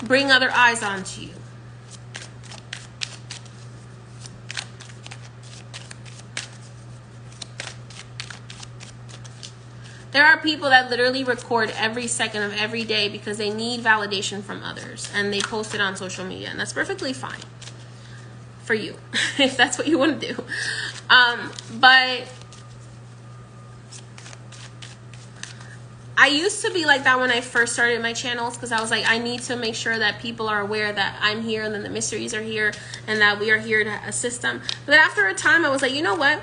bring other eyes onto you. There are people that literally record every second of every day because they need validation from others, and they post it on social media, and that's perfectly fine for you if that's what you want to do. But I used to be like that when I first started my channels, because I was like, I need to make sure that people are aware that I'm here and then the mysteries are here and that we are here to assist them. But after a time, I was like, you know what?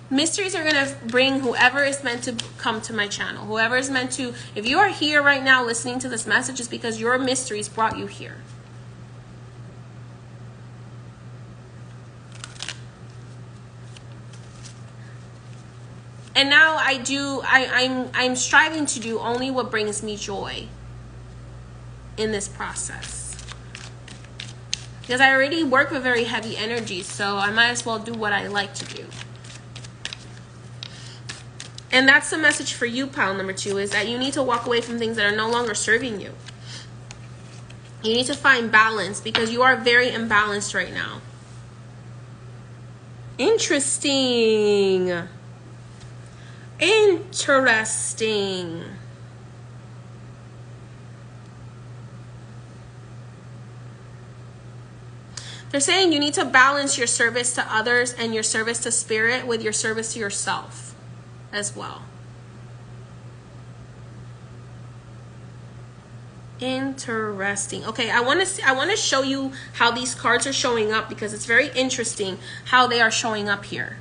Mysteries are going to bring whoever is meant to come to my channel. Whoever is meant to, if you are here right now listening to this message, it's because your mysteries brought you here. And now I'm striving to do only what brings me joy in this process. Because I already work with very heavy energy, so I might as well do what I like to do. And that's the message for you, pile number 2, is that you need to walk away from things that are no longer serving you. You need to find balance because you are very imbalanced right now. Interesting. Interesting. They're saying you need to balance your service to others and your service to spirit with your service to yourself as well. Interesting. Okay, I want to show you how these cards are showing up because it's very interesting how they are showing up here.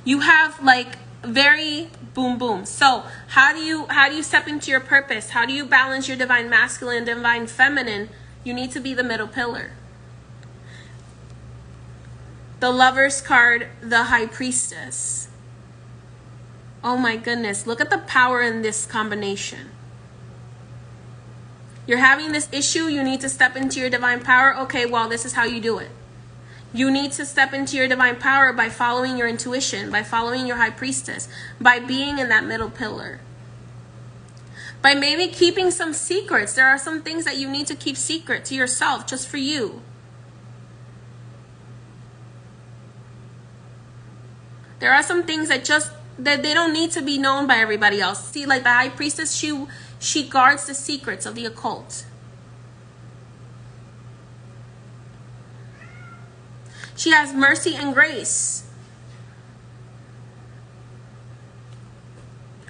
You have like very boom boom. So how do you step into your purpose? How do you balance your divine masculine, divine feminine? You need to be the middle pillar. The Lover's card, the High Priestess. Oh my goodness, look at the power in this combination. You're having this issue, you need to step into your divine power. Okay, well, this is how you do it. You need to step into your divine power by following your intuition, by following your High Priestess, by being in that middle pillar. By maybe keeping some secrets. There are some things that you need to keep secret to yourself, just for you. There are some things that they don't need to be known by everybody else. See, like the High Priestess, she guards the secrets of the occult. She has mercy and grace.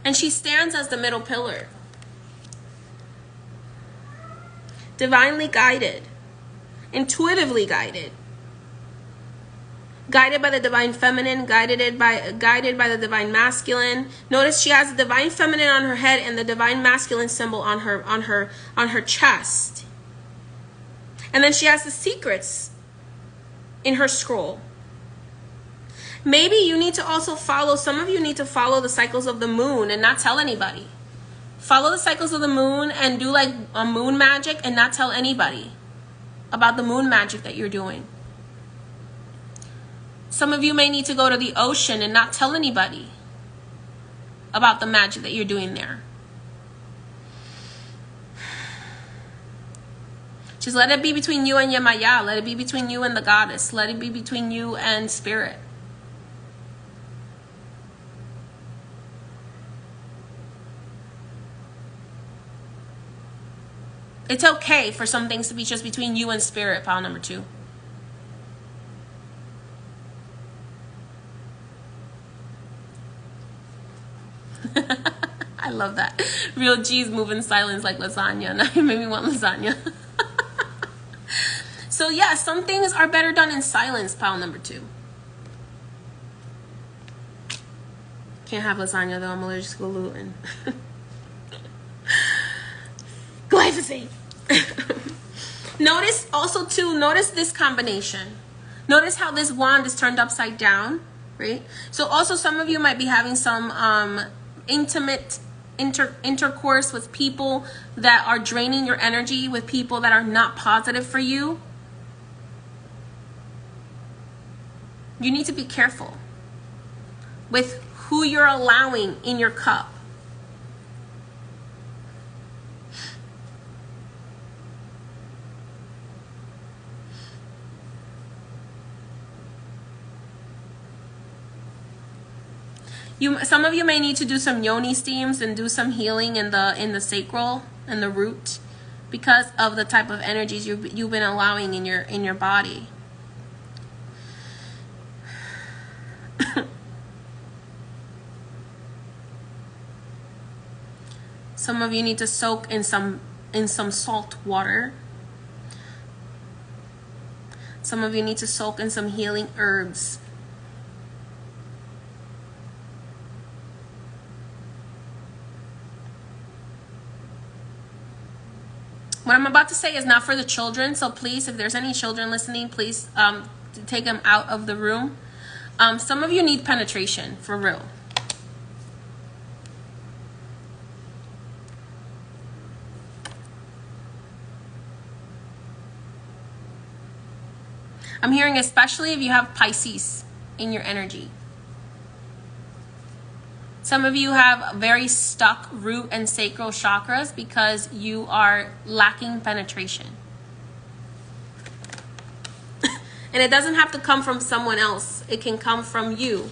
And she stands as the middle pillar. Divinely guided. Intuitively guided. Guided by the divine feminine, guided by the divine masculine. Notice she has the divine feminine on her head and the divine masculine symbol on her chest. And then she has the secrets in her scroll. Maybe you need to also follow, some of you need to follow the cycles of the moon and not tell anybody. Follow the cycles of the moon and do like a moon magic and not tell anybody about the moon magic that you're doing. Some of you may need to go to the ocean and not tell anybody about the magic that you're doing there. Just let it be between you and Yemaya. Let it be between you and the goddess. Let it be between you and spirit. It's okay for some things to be just between you and spirit, pile number 2. I love that. Real G's move in silence like lasagna. Now you made me want lasagna. So yeah, some things are better done in silence, pile number 2. Can't have lasagna though, I'm allergic to gluten. Glyphosate. Notice also too, notice this combination. Notice how this wand is turned upside down, right? So also some of you might be having some intimate intercourse with people that are draining your energy, with people that are not positive for you. You need to be careful with who you're allowing in your cup. Some of you may need to do some yoni steams and do some healing in the sacral and the root because of the type of energies you've been allowing in your body. Some of you need to soak in some salt water. Some of you need to soak in some healing herbs. What I'm about to say is not for the children, so please, if there's any children listening, please take them out of the room. Some of you need penetration, for real. I'm hearing especially if you have Pisces in your energy. Some of you have very stuck root and sacral chakras because you are lacking penetration. And it doesn't have to come from someone else. It can come from you.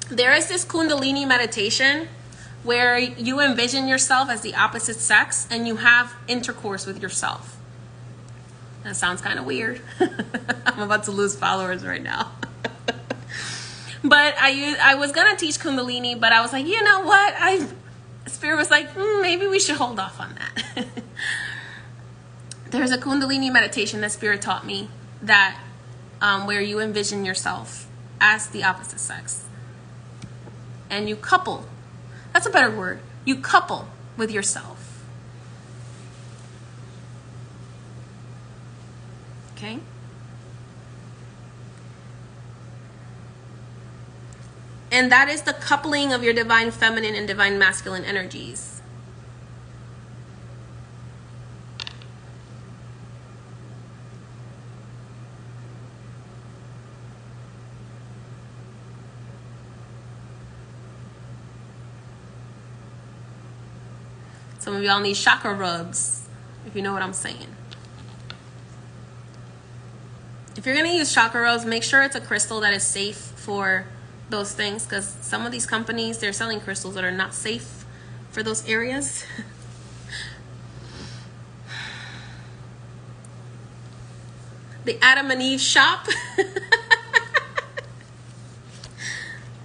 There is this Kundalini meditation where you envision yourself as the opposite sex and you have intercourse with yourself. That sounds kind of weird. I'm about to lose followers right now. But I was going to teach Kundalini, but I was like, you know what? Spirit was like, maybe we should hold off on that. There's a Kundalini meditation that Spirit taught me that where you envision yourself as the opposite sex. And you couple. That's a better word. You couple with yourself. Okay? And that is the coupling of your divine feminine and divine masculine energies. Some of y'all need chakra rubs, if you know what I'm saying. If you're going to use chakra rubs, make sure it's a crystal that is safe for those things, because some of these companies, they're selling crystals that are not safe for those areas. The Adam and Eve shop.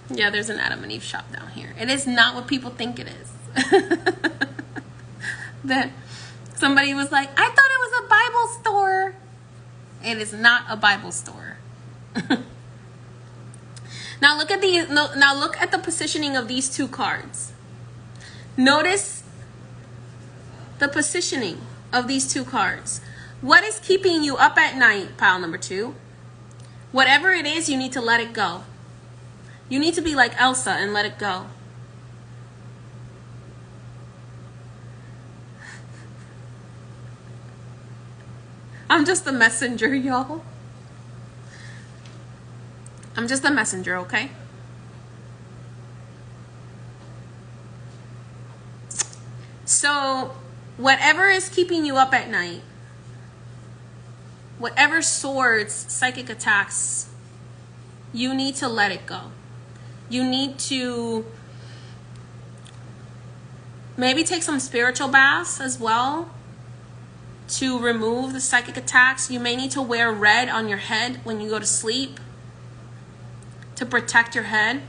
Yeah, there's an Adam and Eve shop down here. It is not what people think it is. That somebody was like, I thought it was a Bible store. It is not a Bible store. Now look at the positioning of these two cards. Notice the positioning of these two cards. What is keeping you up at night, pile number 2? Whatever it is, you need to let it go. You need to be like Elsa and let it go. I'm just the messenger, y'all. I'm just the messenger, okay? So, whatever is keeping you up at night, whatever swords, psychic attacks, you need to let it go. You need to maybe take some spiritual baths as well to remove the psychic attacks. You may need to wear red on your head when you go to sleep to protect your head.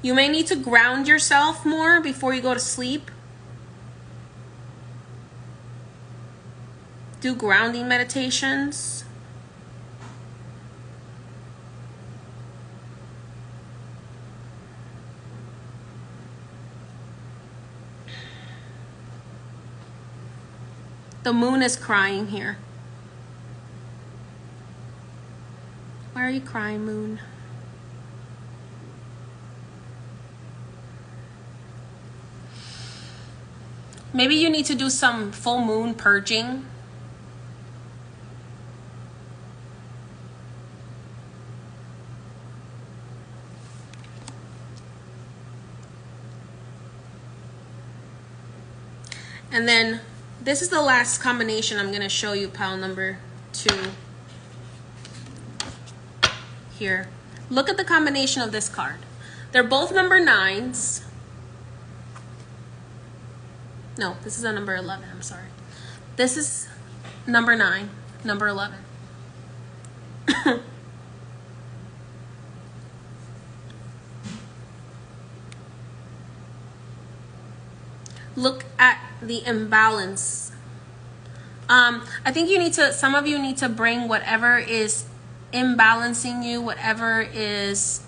You may need to ground yourself more before you go to sleep. Do grounding meditations. The moon is crying here. Why are you crying, moon? Maybe you need to do some full moon purging. And then this is the last combination I'm going to show you, pile number 2. Here. Look at the combination of this card. They're both number 9s. No, this is a number 11. I'm sorry. This is number 9, number 11. Look at the imbalance. I think you need to, some of you need to bring whatever is imbalancing you, whatever is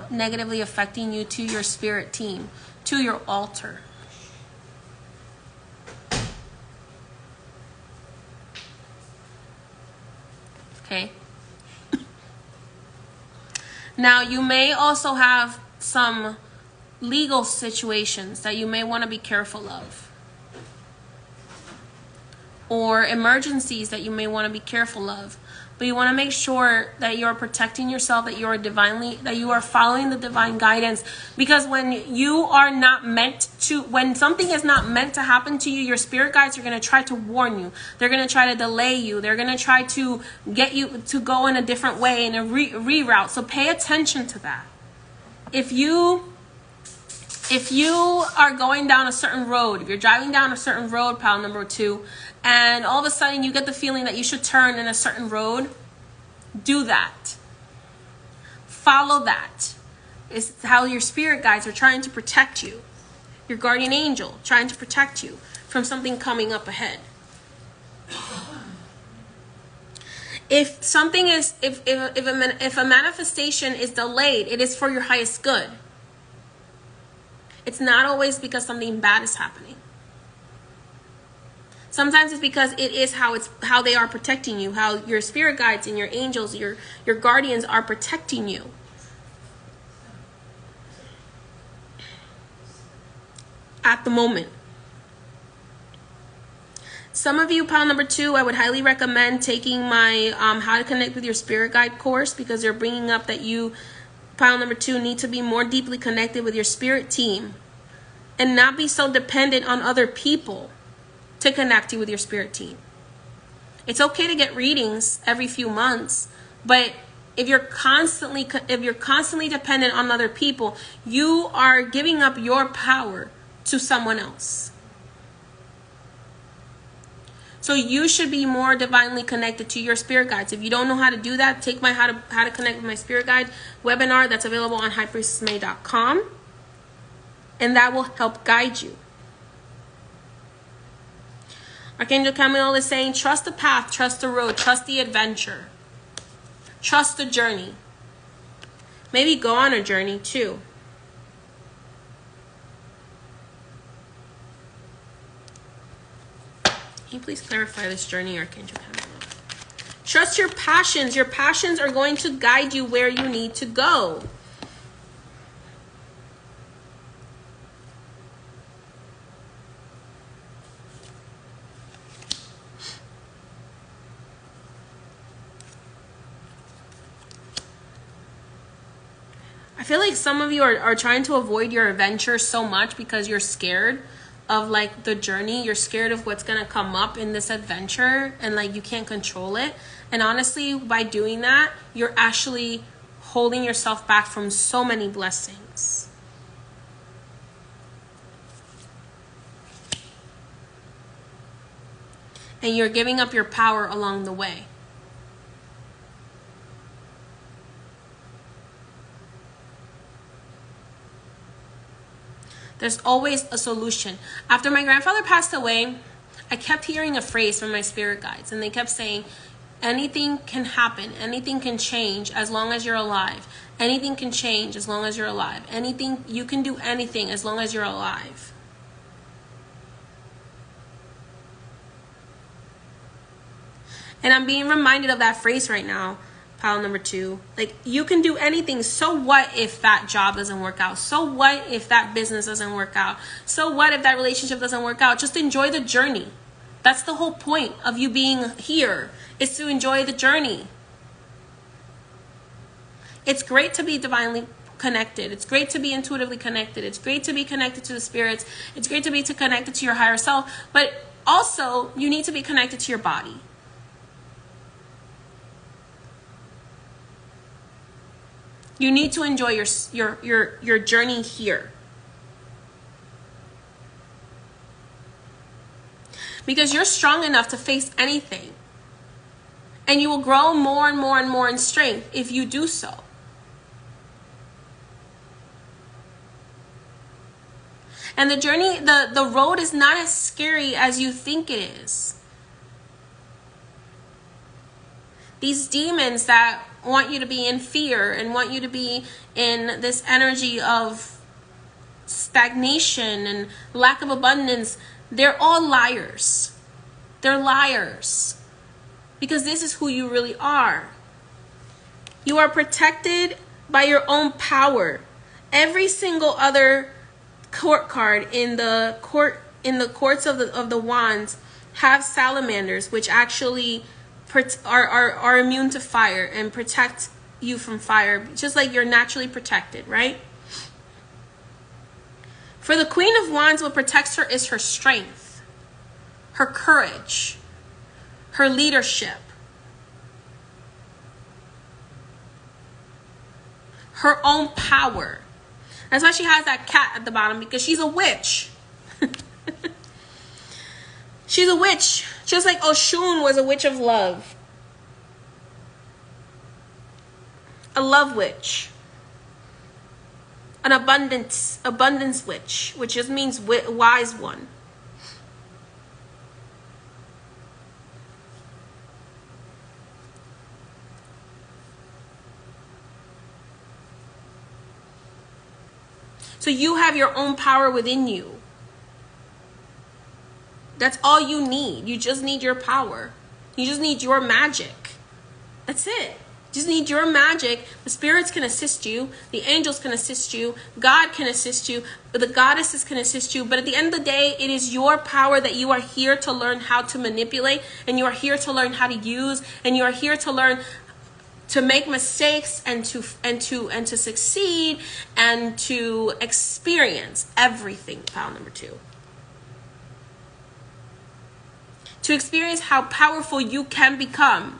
negatively affecting you to your spirit team, to your altar. Okay. Now you may also have some legal situations that you may want to be careful of, or emergencies that you may want to be careful of. But you want to make sure that you're protecting yourself, that you are following the divine guidance. Because when something is not meant to happen to you, your spirit guides are going to try to warn you. They're going to try to delay you. They're going to try to get you to go in a different way, in a reroute. So pay attention to that. If you are going down a certain road, if you're driving down a certain road, pile number 2, and all of a sudden you get the feeling that you should turn in a certain road, do that. Follow that. It's how your spirit guides are trying to protect you. Your guardian angel trying to protect you from something coming up ahead. If a manifestation is delayed, it is for your highest good. It's not always because something bad is happening. Sometimes it's because it is how they are protecting you, how your spirit guides and your angels, your guardians are protecting you. At the moment. Some of you, pile number 2, I would highly recommend taking my How to Connect with Your Spirit Guide course, because they're bringing up that you, pile number 2, need to be more deeply connected with your spirit team and not be so dependent on other people to connect you with your spirit team. It's okay to get readings every few months, but if you're constantly dependent on other people, you are giving up your power to someone else. So you should be more divinely connected to your spirit guides. If you don't know how to do that, take my How to Connect with My Spirit Guide webinar that's available on highpriestessmay.com, and that will help guide you. Archangel Chamuel is saying, trust the path, trust the road, trust the adventure. Trust the journey. Maybe go on a journey too. Can you please clarify this journey, Archangel Chamuel? Trust your passions. Your passions are going to guide you where you need to go. I feel like some of you are trying to avoid your adventure so much because you're scared of like the journey. You're scared of what's gonna come up in this adventure, and like you can't control it. And honestly, by doing that, you're actually holding yourself back from so many blessings. And you're giving up your power along the way. There's always a solution. After my grandfather passed away, I kept hearing a phrase from my spirit guides, and they kept saying, anything can happen, anything can change as long as you're alive. Anything can change as long as you're alive. Anything, you can do anything as long as you're alive. And I'm being reminded of that phrase right now. Pile number 2, like you can do anything. So what if that job doesn't work out? So what if that business doesn't work out? So what if that relationship doesn't work out? Just enjoy the journey. That's the whole point of you being here, is to enjoy the journey. It's great to be divinely connected. It's great to be intuitively connected. It's great to be connected to the spirits. It's great to be connected to your higher self, but also you need to be connected to your body. You need to enjoy your journey here. Because you're strong enough to face anything. And you will grow more and more and more in strength if you do so. And the journey, the road is not as scary as you think it is. These demons that want you to be in fear and want you to be in this energy of stagnation and lack of abundance, they're all liars. They're liars. Because this is who you really are. You are protected by your own power. Every single other court card in the courts of the wands have salamanders, which actually are immune to fire and protect you from fire, just like you're naturally protected, right? For the Queen of Wands, what protects her is her strength, her courage, her leadership, her own power. That's why she has that cat at the bottom, because she's a witch. She's a witch, just like Oshun was a witch of love. A love witch. An abundance witch, which just means wise one. So you have your own power within you. That's all you need. You just need your power. You just need your magic. That's it. You just need your magic. The spirits can assist you. The angels can assist you. God can assist you. The goddesses can assist you. But at the end of the day, it is your power that you are here to learn how to manipulate. And you are here to learn how to use. And you are here to learn to make mistakes and to succeed and to experience everything. Pile number 2. To experience how powerful you can become.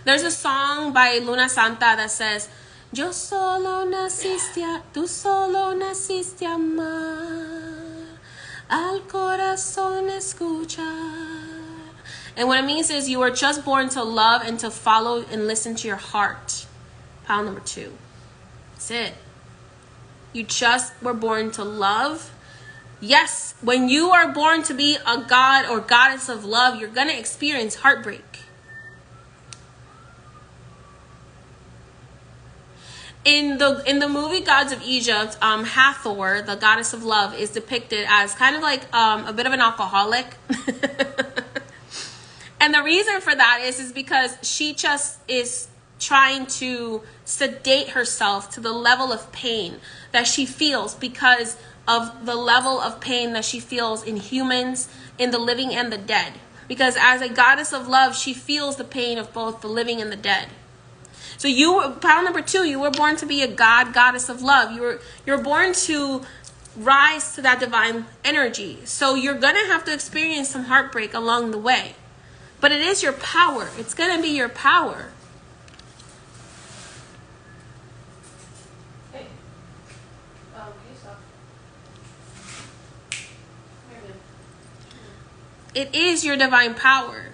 There's a song by Luna Santa that says, Yo solo naciste, tú solo naciste a amar, al corazón escuchar. And what it means is you were just born to love and to follow and listen to your heart. Pile number 2. That's it. You just were born to love. Yes, when you are born to be a god or goddess of love, you're going to experience heartbreak. In the movie Gods of Egypt, Hathor, the goddess of love, is depicted as kind of like a bit of an alcoholic. And the reason for that is because she just is trying to sedate herself to the level of pain that she feels because of the level of pain that she feels in humans, in the living and the dead. Because as a goddess of love, she feels the pain of both the living and the dead. So pile number 2, you were born to be a goddess of love. You're born to rise to that divine energy. So you're going to have to experience some heartbreak along the way. But it is your power. It's going to be your power. Hey. Can you stop? It is your divine power.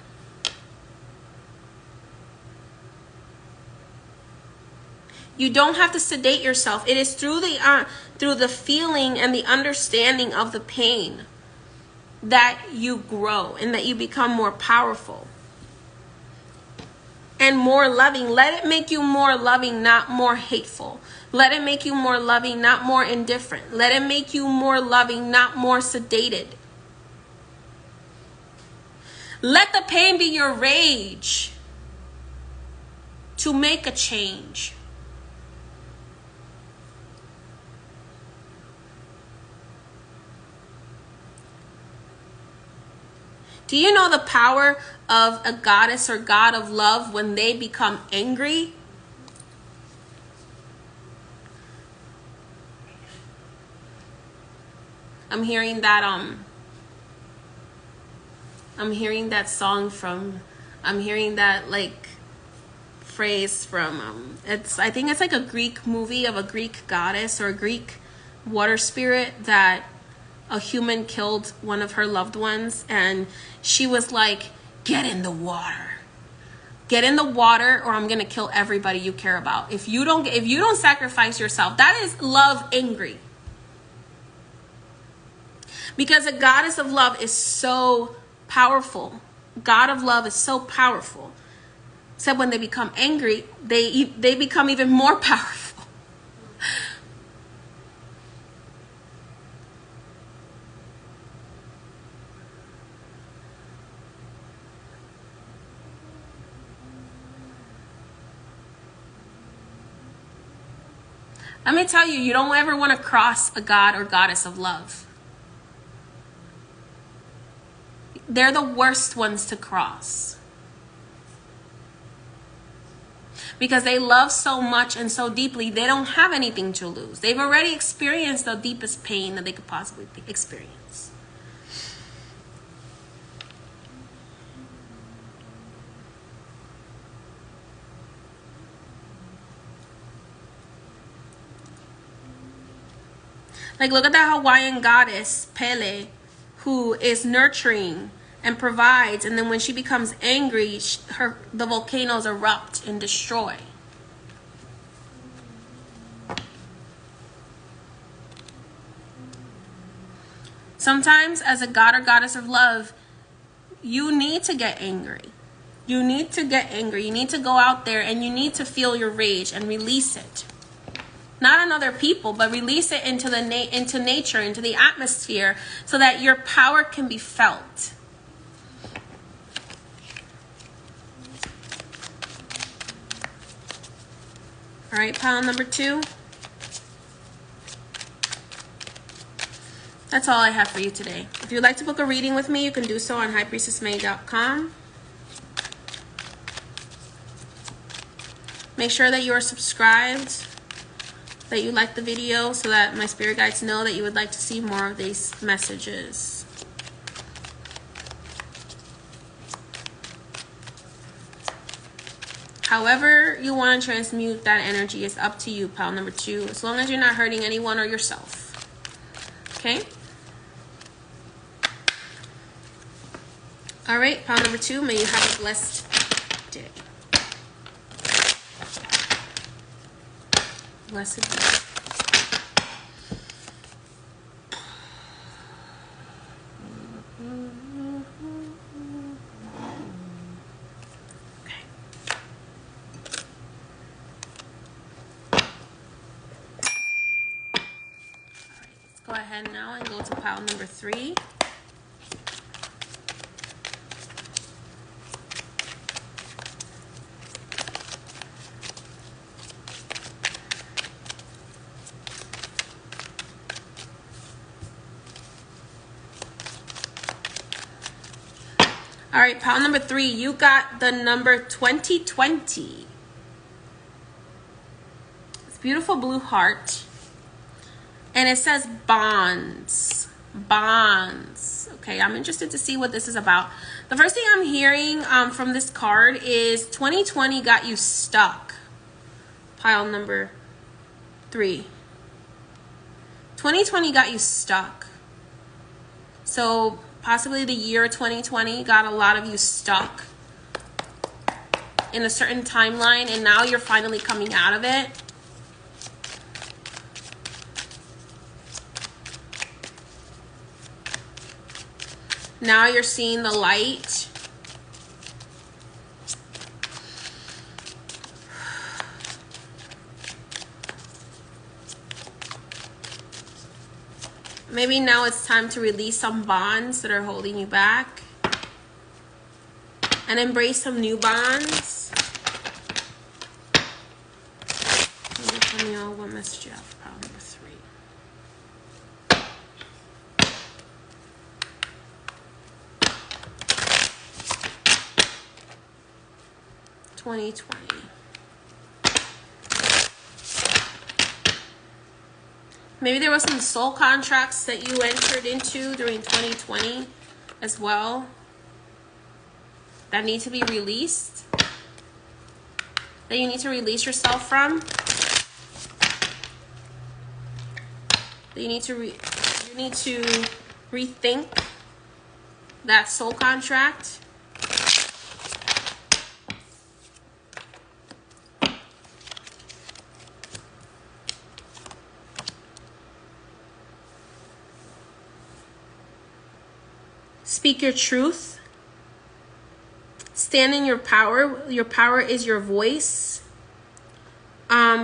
You don't have to sedate yourself. It is through the feeling and the understanding of the pain that you grow and that you become more powerful and more loving. Let it make you more loving, not more hateful. Let it make you more loving, not more indifferent. Let it make you more loving, not more sedated. Let the pain be your rage to make a change. Do you know the power of a goddess or god of love when they become angry? I'm hearing that like phrase from I think it's like a Greek movie of a Greek goddess or a Greek water spirit that a human killed one of her loved ones, and she was like, get in the water. Get in the water or I'm going to kill everybody you care about. If you don't sacrifice yourself, that is love angry. Because a goddess of love is so powerful. God of love is so powerful. Except when they become angry, they become even more powerful. Let me tell you, you don't ever want to cross a god or goddess of love. They're the worst ones to cross. Because they love so much and so deeply, they don't have anything to lose. They've already experienced the deepest pain that they could possibly experience. Like, look at that Hawaiian goddess, Pele, who is nurturing and provides, and then when she becomes angry, the volcanoes erupt and destroy. Sometimes, as a god or goddess of love, you need to get angry. You need to get angry. You need to go out there and you need to feel your rage and release it. Not on other people, but release it into into nature, into the atmosphere, so that your power can be felt. All right, pile number 2. That's all I have for you today. If you'd like to book a reading with me, you can do so on highpriestessmay.com. Make sure that you are subscribed, that you like the video, so that my spirit guides know that you would like to see more of these messages. However you want to transmute that energy is up to you, pile number 2, as long as you're not hurting anyone or yourself. Okay? All right, pile number 2, may you have a blessed day. Blessed day. Go ahead now and go to pile number 3. All right, pile number 3, you got the number 2020. It's beautiful blue heart. And it says bonds. Bonds. Okay, I'm interested to see what this is about. The first thing I'm hearing from this card is 2020 got you stuck. Pile number 3. 2020 got you stuck. So possibly the year 2020 got a lot of you stuck in a certain timeline, and now you're finally coming out of it. Now you're seeing the light. Maybe now it's time to release some bonds that are holding you back and embrace some new bonds. Tell me all what message you have for pile number 3. 2020. Maybe there was some soul contracts that you entered into during 2020 as well that need to be released, that you need to release yourself from, that you need to rethink that soul contract. Speak your truth. Stand in your power. Your power is your voice.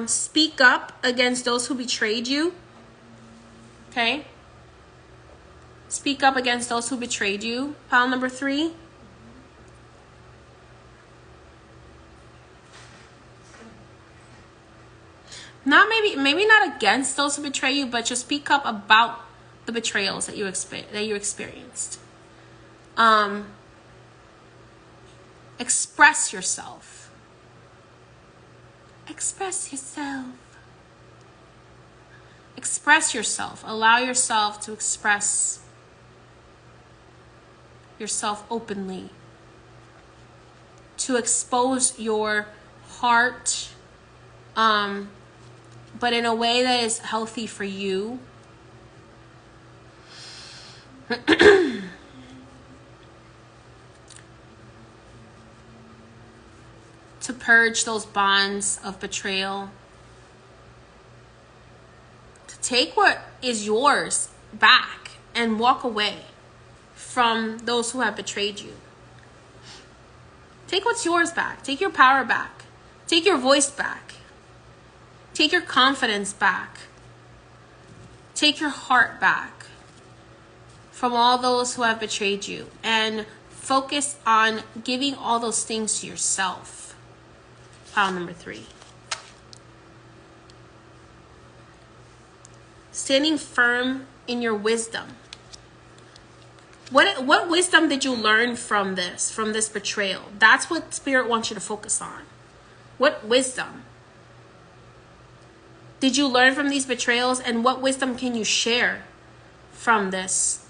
Speak up against those who betrayed you. Okay? Speak up against those who betrayed you. Pile number 3. maybe not against those who betray you, but just speak up about the betrayals that you experienced. Express yourself. Express yourself. Express yourself. Allow yourself to express yourself openly. To expose your heart, but in a way that is healthy for you. To purge those bonds of betrayal. To take what is yours back and walk away from those who have betrayed you. Take what's yours back. Take your power back. Take your voice back. Take your confidence back. Take your heart back from all those who have betrayed you. And focus on giving all those things to yourself. Pile number 3. Standing firm in your wisdom. What wisdom did you learn from this betrayal? That's what Spirit wants you to focus on. What wisdom did you learn from these betrayals, and what wisdom can you share from this?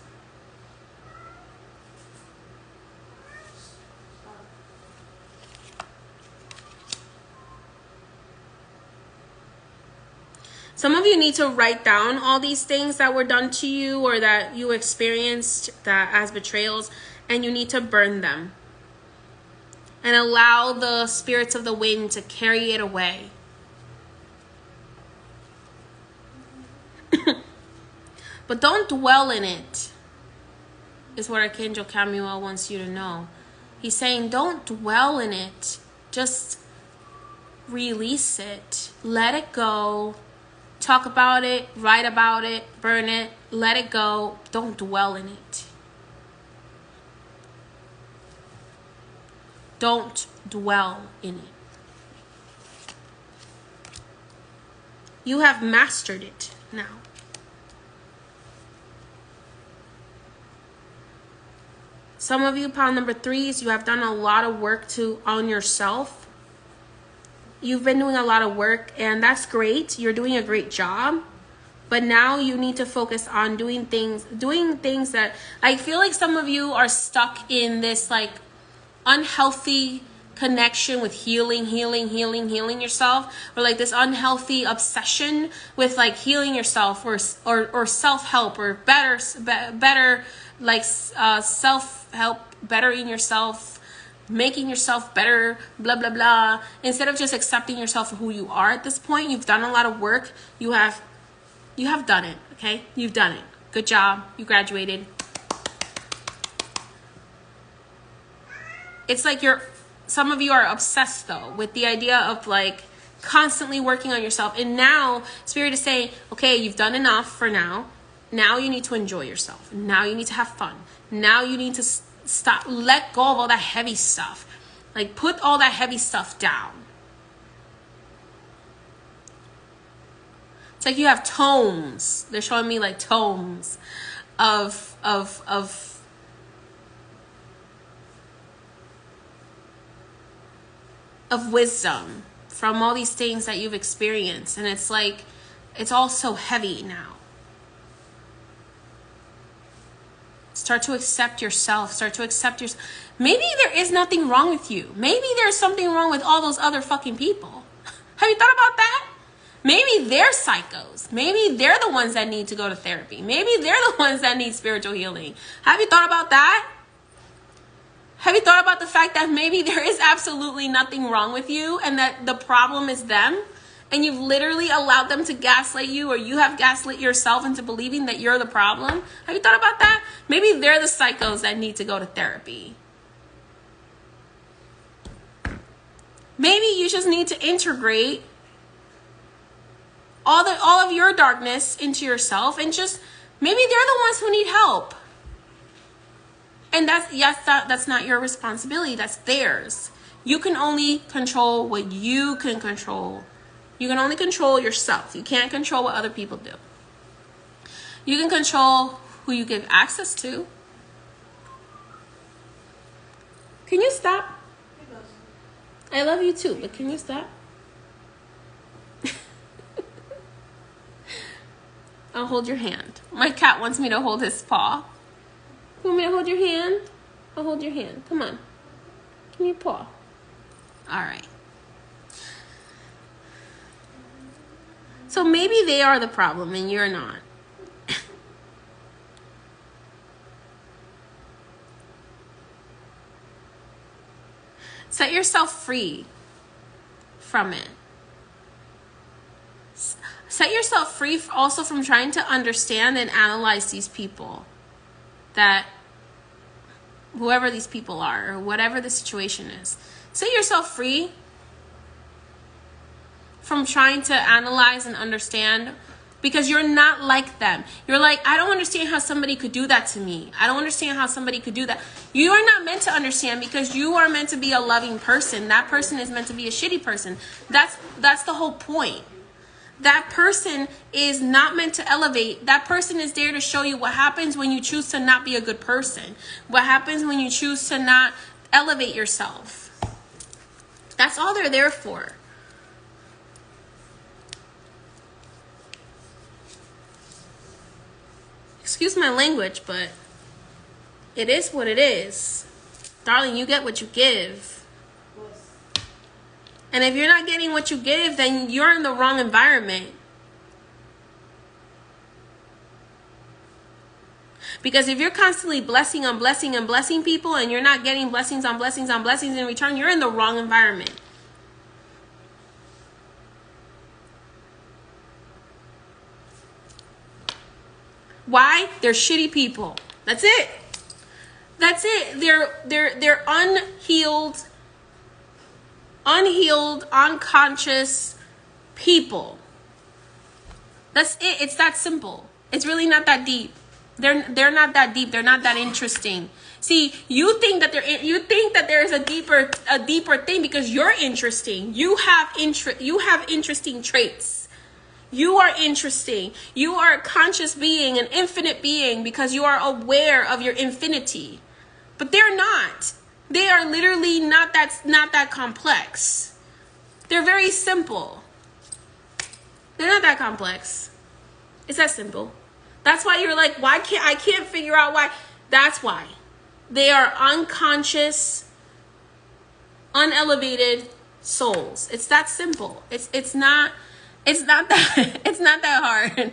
Some of you need to write down all these things that were done to you or that you experienced that as betrayals, and you need to burn them. And allow the spirits of the wind to carry it away. But don't dwell in it, is what Archangel Chamuel wants you to know. He's saying don't dwell in it. Just release it. Let it go. Talk about it, write about it, burn it, let it go. Don't dwell in it. Don't dwell in it. You have mastered it now. Some of you, pile number 3s, you have done a lot of work on yourself. You've been doing a lot of work, and that's great. You're doing a great job. But now you need to focus on doing things that, I feel like some of you are stuck in this like unhealthy connection with healing yourself, or like this unhealthy obsession with like healing yourself or self-help or better like self-help, bettering yourself, making yourself better, blah blah blah, instead of just accepting yourself for who you are. At this point, you've done a lot of work. You have done it. Okay, you've done it. Good job. You graduated. It's like some of you are obsessed though with the idea of like constantly working on yourself, and now Spirit is saying, okay, you've done enough for now. Now you need to enjoy yourself. Now you need to have fun. Now you need to stop, let go of all that heavy stuff. Like, put all that heavy stuff down. It's like you have tomes. They're showing me like tomes of wisdom from all these things that you've experienced, and it's like it's all so heavy now. Start to accept yourself. Start to accept yourself. Maybe there is nothing wrong with you. Maybe there's something wrong with all those other fucking people. Have you thought about that? Maybe they're psychos. Maybe they're the ones that need to go to therapy. Maybe they're the ones that need spiritual healing. Have you thought about that? Have you thought about the fact that maybe there is absolutely nothing wrong with you, and that the problem is them? And you've literally allowed them to gaslight you, or you have gaslit yourself into believing that you're the problem. Have you thought about that? Maybe they're the psychos that need to go to therapy. Maybe you just need to integrate all of your darkness into yourself, and just maybe they're the ones who need help. And that's not your responsibility. That's theirs. You can only control what you can control. You can only control yourself. You can't control what other people do. You can control who you give access to. Can you stop? I love you too, but can you stop? I'll hold your hand. My cat wants me to hold his paw. You want me to hold your hand? I'll hold your hand. Come on. Give me your paw. All right. So maybe they are the problem and you're not. Set yourself free from it. Set yourself free also from trying to understand and analyze these people. That whoever these people are or whatever the situation is. Set yourself free from trying to analyze and understand, because you're not like them. You're like, I don't understand how somebody could do that to me. I don't understand how somebody could do that. You are not meant to understand, because you are meant to be a loving person. That person is meant to be a shitty person. That's the whole point. That person is not meant to elevate. That person is there to show you what happens when you choose to not be a good person. What happens when you choose to not elevate yourself. That's all they're there for. Excuse my language, but it is what it is. Darling, you get what you give. And if you're not getting what you give, then you're in the wrong environment. Because if you're constantly blessing on blessing and blessing people, and you're not getting blessings on blessings on blessings in return, you're in the wrong environment. Why? They're shitty people. That's it. That's it. They're unhealed, unconscious people. That's it. It's that simple. It's really not that deep. They're not that deep. They're not that interesting. See, you think that there's a deeper thing because you're interesting. You have interesting traits. You are interesting. You are a conscious being, an infinite being, because you are aware of your infinity. But they're not. They are literally not that complex. They're very simple. They're not that complex. It's that simple. That's why you're like, I can't figure out why. That's why. They are unconscious, unelevated souls. It's that simple. It's not that hard.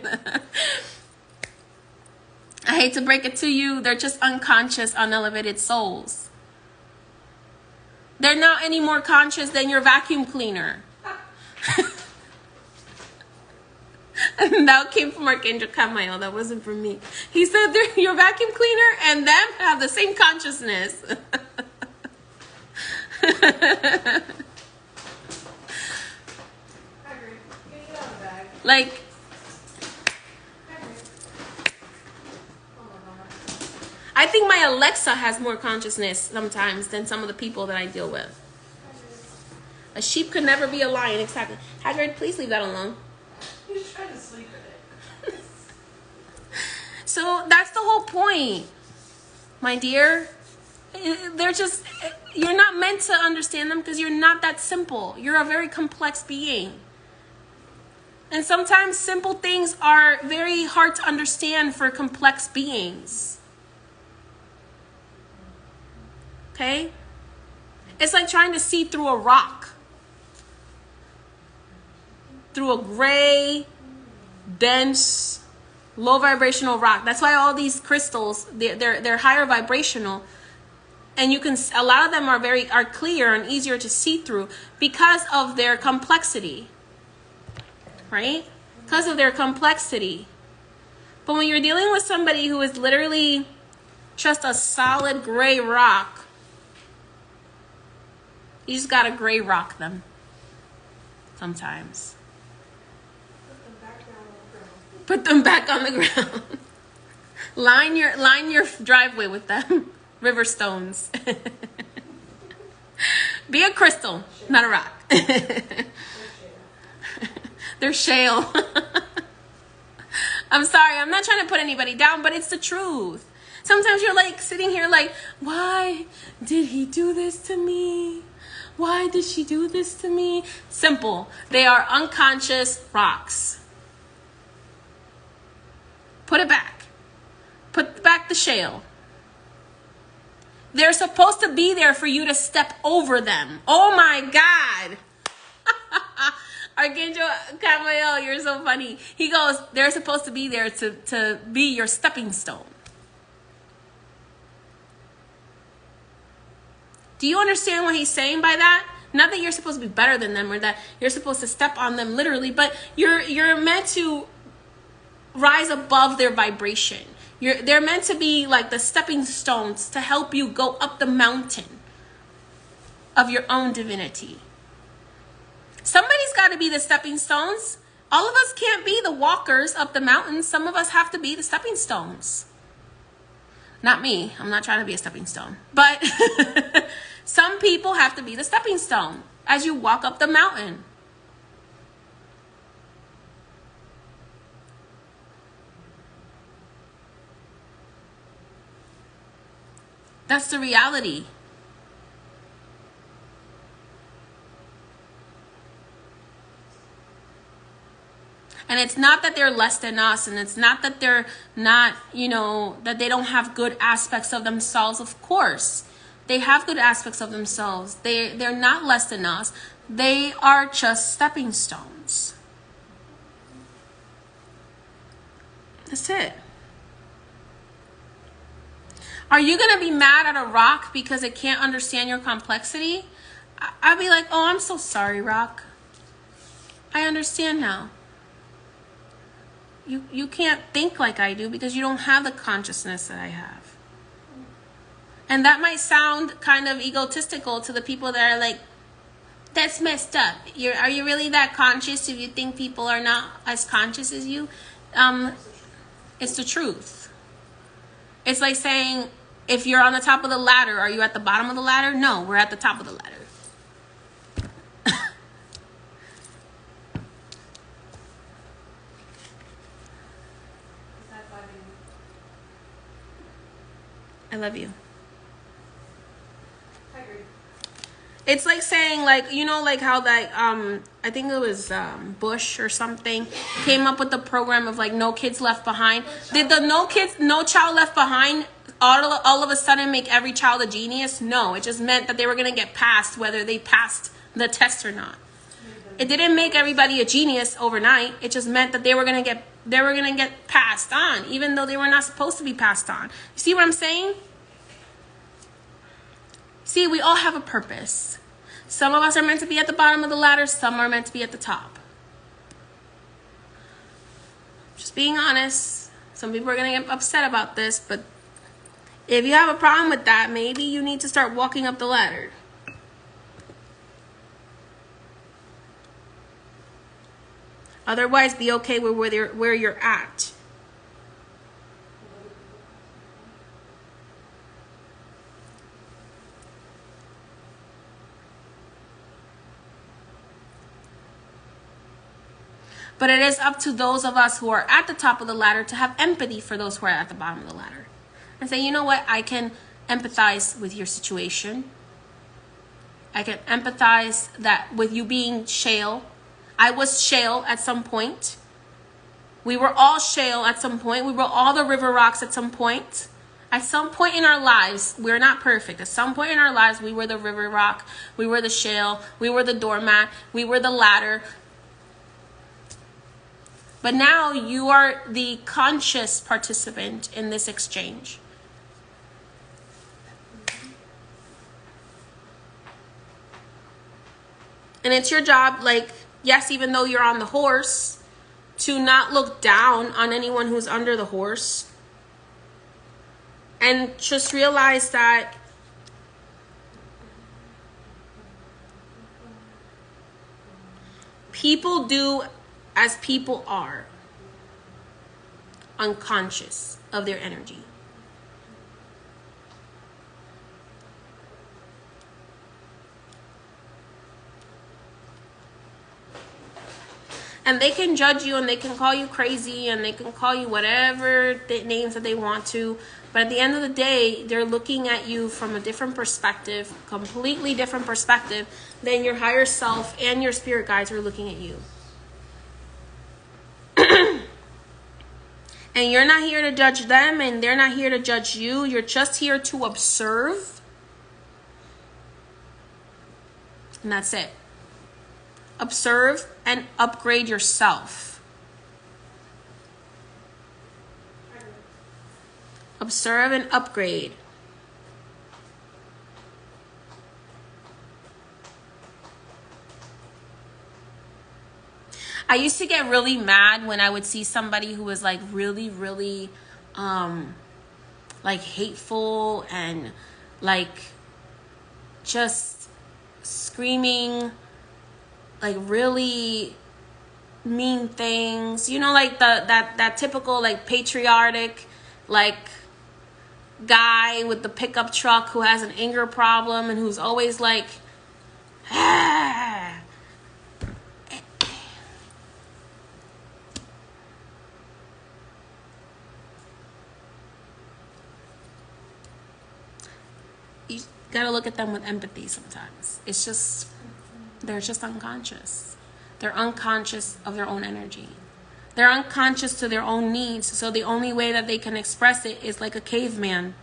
I hate to break it to you. They're just unconscious, unelevated souls. They're not any more conscious than your vacuum cleaner. And that came from Archangel Chamuel. That wasn't from me. He said your vacuum cleaner and them have the same consciousness. Like, I think my Alexa has more consciousness sometimes than some of the people that I deal with. A sheep could never be a lion, exactly. Hagrid, please leave that alone. He's trying to sleep in it. So that's the whole point, my dear. You're not meant to understand them because you're not that simple. You're a very complex being. And sometimes simple things are very hard to understand for complex beings. Okay? It's like trying to see through a rock. Through a gray, dense, low vibrational rock. That's why all these crystals, they're higher vibrational. And a lot of them are clear and easier to see through because of their complexity. Right? Because of their complexity. But when you're dealing with somebody who is literally just a solid gray rock, you just gotta gray rock them sometimes. Put them back on the ground. Line your driveway with them. River stones. Be a crystal, not a rock. They're shale. I'm sorry, I'm not trying to put anybody down, but it's the truth. Sometimes you're like sitting here like, why did he do this to me? Why did she do this to me? Simple. They are unconscious rocks. Put it back. Put back the shale. They're supposed to be there for you to step over them. Oh my God. Archangel Chamuel, you're so funny. He goes, they're supposed to be there to be your stepping stone. Do you understand what he's saying by that? Not that you're supposed to be better than them or that you're supposed to step on them literally, but you're meant to rise above their vibration. They're meant to be like the stepping stones to help you go up the mountain of your own divinity. Somebody's got to be the stepping stones. All of us can't be the walkers up the mountain. Some of us have to be the stepping stones. Not me. I'm not trying to be a stepping stone. But some people have to be the stepping stone as you walk up the mountain. That's the reality. And it's not that they're less than us, and it's not that they're not, that they don't have good aspects of themselves. Of course, they have good aspects of themselves. They're not less than us. They are just stepping stones. That's it. Are you going to be mad at a rock because it can't understand your complexity? I'd be like, oh, I'm so sorry, rock. I understand now. You can't think like I do because you don't have the consciousness that I have. And that might sound kind of egotistical to the people that are like, that's messed up. Are you really that conscious if you think people are not as conscious as you? It's the truth. It's like saying, if you're on the top of the ladder, are you at the bottom of the ladder? No, we're at the top of the ladder. I love you. I agree. It's like saying, like, like how that I think it was Bush or something came up with the program of like no kids left behind. Did the no child left behind all of a sudden make every child a genius? No, it just meant that they were gonna get passed whether they passed the test or not. It didn't make everybody a genius overnight. It just meant that they were gonna get passed on, even though they were not supposed to be passed on. You see what I'm saying? See, we all have a purpose. Some of us are meant to be at the bottom of the ladder. Some are meant to be at the top. Just being honest. Some people are going to get upset about this, but if you have a problem with that, maybe you need to start walking up the ladder. Otherwise, be okay with where you're at. But it is up to those of us who are at the top of the ladder to have empathy for those who are at the bottom of the ladder. And say, you know what? I can empathize with your situation. I can empathize that with you being shale. I was shale at some point. We were all shale at some point. We were all the river rocks at some point. At some point in our lives, we're not perfect. At some point in our lives, we were the river rock. We were the shale. We were the doormat. We were the ladder. But now you are the conscious participant in this exchange. And it's your job, like, yes, even though you're on the horse, to not look down on anyone who's under the horse. And just realize that people do as people are, unconscious of their energy. And they can judge you and they can call you crazy and they can call you whatever names that they want to. But at the end of the day, they're looking at you from a different perspective, completely different perspective than your higher self and your spirit guides are looking at you. And you're not here to judge them and they're not here to judge you. You're just here to observe. And that's it. Observe and upgrade yourself. Observe and upgrade. I used to get really mad when I would see somebody who was like really, really like hateful and like just screaming like really mean things, you know, like that typical like patriotic like guy with the pickup truck who has an anger problem and who's always like you gotta look at them with empathy sometimes. It's just, they're just unconscious. They're unconscious of their own energy. They're unconscious to their own needs. So the only way that they can express it is like a caveman.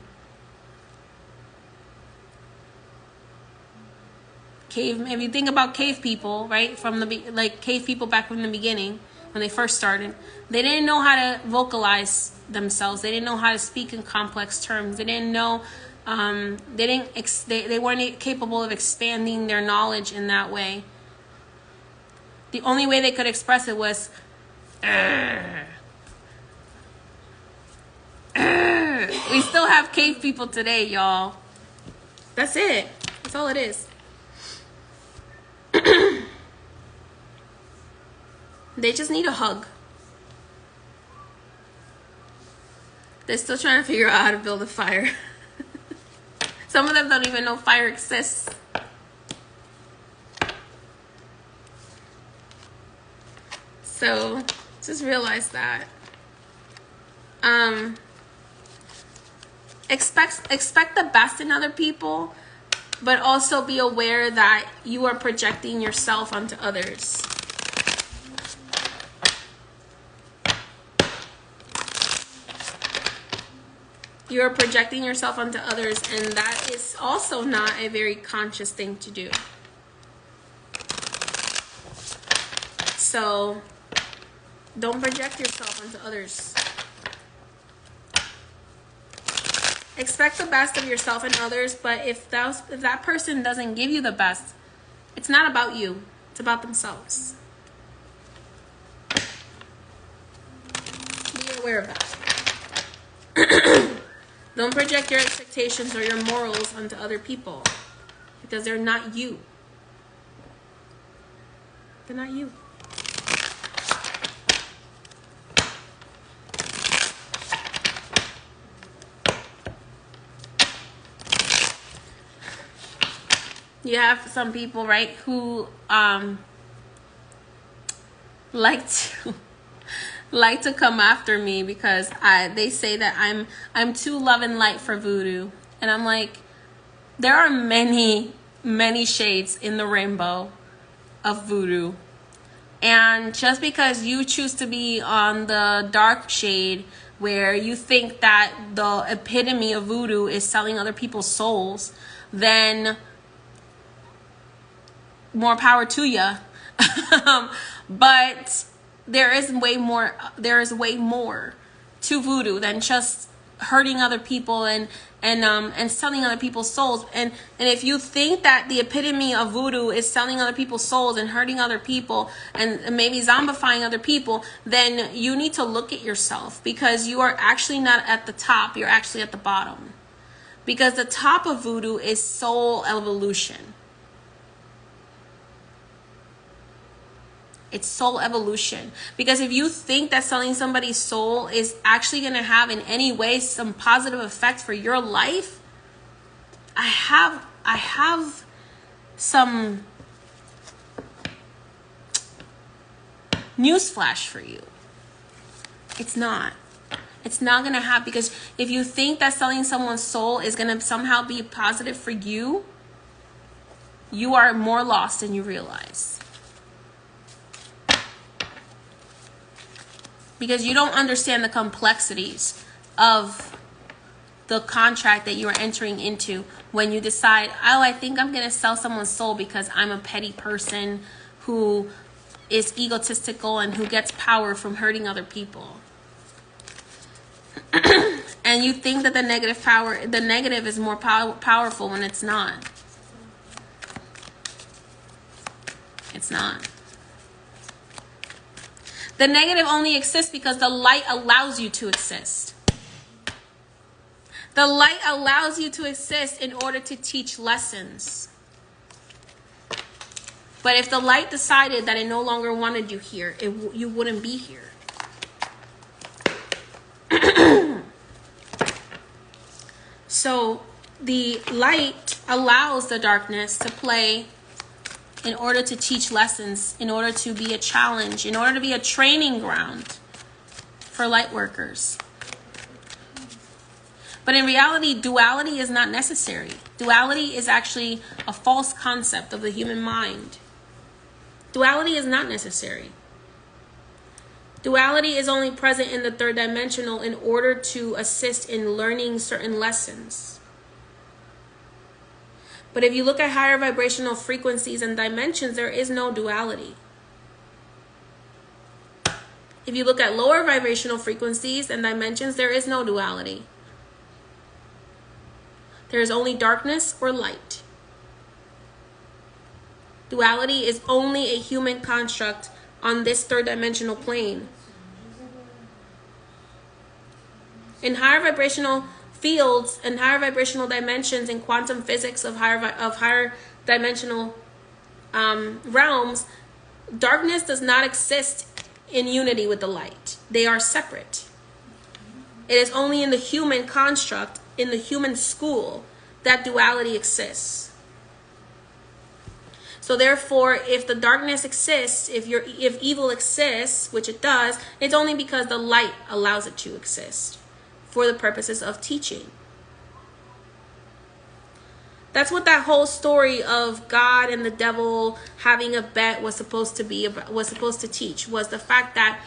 If you think about cave people, right? From like cave people back from the beginning, when they first started, they didn't know how to vocalize themselves. They didn't know how to speak in complex terms. They didn't know, they weren't capable of expanding their knowledge in that way. The only way they could express it was, we still have cave people today, y'all. That's it. That's all it is. They just need a hug. They're still trying to figure out how to build a fire. Some of them don't even know fire exists. So just realize that. Expect the best in other people, but also be aware that you are projecting yourself onto others. You're projecting yourself onto others, and that is also not a very conscious thing to do. So don't project yourself onto others. Expect the best of yourself and others, but if that person doesn't give you the best, it's not about you. It's about themselves. Be aware of that. Don't project your expectations or your morals onto other people, because they're not you. They're not you. You have some people, right, who like to come after me because they say that I'm too love and light for voodoo. And I'm like, there are many shades in the rainbow of voodoo. And just because you choose to be on the dark shade where you think that the epitome of voodoo is selling other people's souls, then more power to you. But there is way more to voodoo than just hurting other people and selling other people's souls. And if you think that the epitome of voodoo is selling other people's souls and hurting other people and maybe zombifying other people, then you need to look at yourself, because you are actually not at the top, you're actually at the bottom. Because the top of voodoo is soul evolution. It's soul evolution. Because if you think that selling somebody's soul is actually going to have in any way some positive effect for your life, I have some Newsflash for you. It's not. It's not going to happen, because if you think that selling someone's soul is going to somehow be positive for you, you are more lost than you realize. Because you don't understand the complexities of the contract that you are entering into when you decide, oh, I think I'm going to sell someone's soul because I'm a petty person who is egotistical and who gets power from hurting other people. And you think that the negative is more powerful when it's not. It's not. The negative only exists because the light allows you to exist. The light allows you to exist in order to teach lessons. But if the light decided that it no longer wanted you here, you wouldn't be here. So the light allows the darkness to play in order to teach lessons, in order to be a challenge, in order to be a training ground for light workers. But in reality, duality is not necessary. Duality is actually a false concept of the human mind. Duality is not necessary. Duality is only present in the third dimensional in order to assist in learning certain lessons. But if you look at higher vibrational frequencies and dimensions, there is no duality. If you look at lower vibrational frequencies and dimensions, there is no duality. There is only darkness or light. Duality is only a human construct on this third dimensional plane. In higher vibrational fields and higher vibrational dimensions in quantum physics of higher dimensional realms, darkness does not exist in unity with the light. They are separate. It is only in the human construct, in the human school, that duality exists. So therefore, if the darkness exists, if evil exists, which it does, it's only because the light allows it to exist for the purposes of teaching. That's what that whole story of God and the devil having a bet was supposed to teach, was the fact that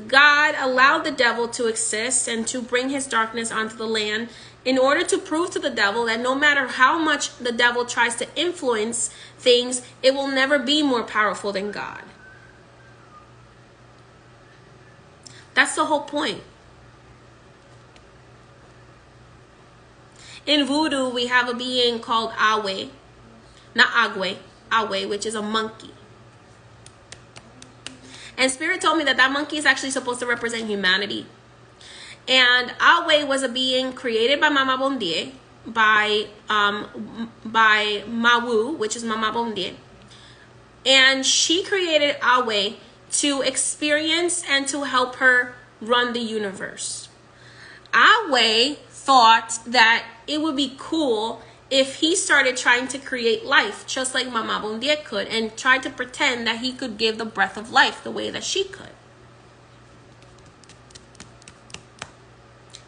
God allowed the devil to exist and to bring his darkness onto the land in order to prove to the devil that no matter how much the devil tries to influence things, it will never be more powerful than God. That's the whole point. In voodoo, we have a being called Awe, not Agwe, Awe, which is a monkey. And Spirit told me that monkey is actually supposed to represent humanity. And Awe was a being created by Mama Bondie, by Mawu, which is Mama Bondie. And she created Awe to experience and to help her run the universe. Awe thought that it would be cool if he started trying to create life, just like Mama Bondie could, and tried to pretend that he could give the breath of life the way that she could.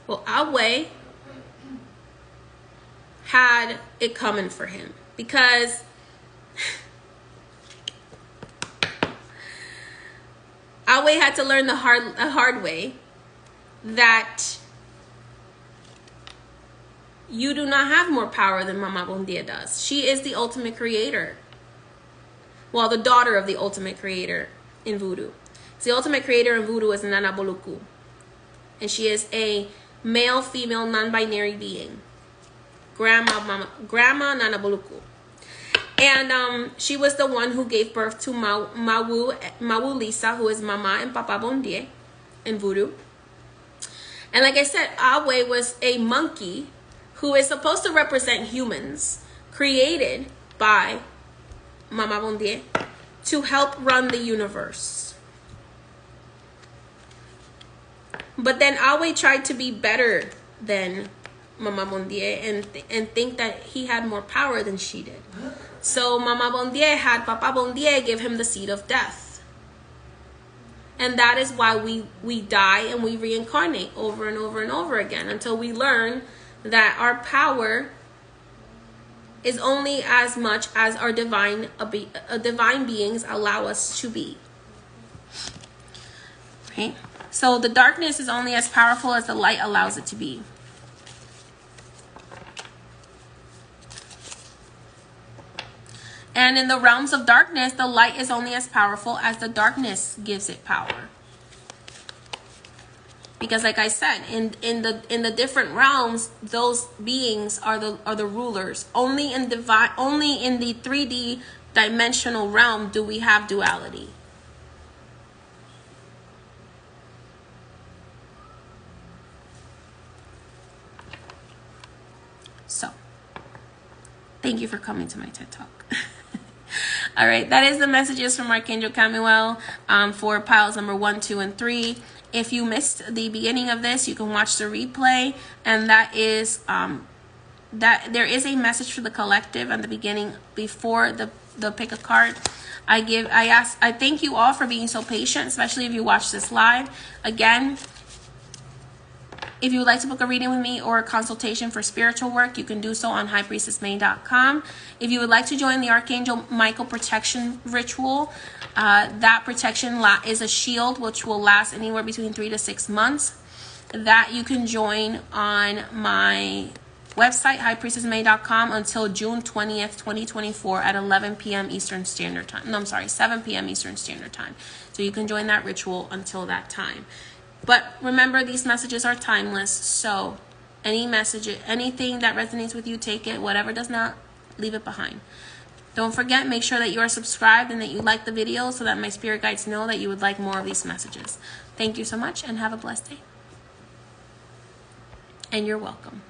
Well, Awe had it coming for him because Awe had to learn the hard way that you do not have more power than Mama Bondie does. She is the ultimate creator. Well, the daughter of the ultimate creator in voodoo. The ultimate creator in voodoo is Nana Boluku. And she is a male, female, non-binary being. Grandma Nana Boluku. And she was the one who gave birth to Mawu Lisa, who is Mama and Papa Bondie in voodoo. And like I said, Awe was a monkey who is supposed to represent humans, created by Mama Bondie to help run the universe. But then Awe tried to be better than Mama Bondie and think that he had more power than she did. So Mama Bondie had Papa Bondie give him the seed of death. And that is why we die and we reincarnate over and over and over again, until we learn that our power is only as much as our divine beings allow us to be. Right? So the darkness is only as powerful as the light allows it to be. And in the realms of darkness, the light is only as powerful as the darkness gives it power. Because like I said, in the different realms, those beings are the rulers. Only in the 3D dimensional realm do we have duality. So, thank you for coming to my TED Talk. All right, that is the messages from Archangel Chamuel for piles number 1, 2, and 3. If you missed the beginning of this, you can watch the replay, and that is that there is a message for the collective at the beginning before the pick a card. I thank you all for being so patient, especially if you watch this live. Again, if you would like to book a reading with me or a consultation for spiritual work, you can do so on highpriestessmay.com. If you would like to join the Archangel Michael protection ritual, that protection is a shield which will last anywhere between 3 to 6 months. That you can join on my website, highpriestessmay.com, until June 20th, 2024 at 11 p.m. Eastern Standard Time. No, I'm sorry, 7 p.m. Eastern Standard Time. So you can join that ritual until that time. But remember, these messages are timeless, so any message, anything that resonates with you, take it. Whatever does not, leave it behind. Don't forget, make sure that you are subscribed and that you like the video so that my spirit guides know that you would like more of these messages. Thank you so much and have a blessed day. And you're welcome.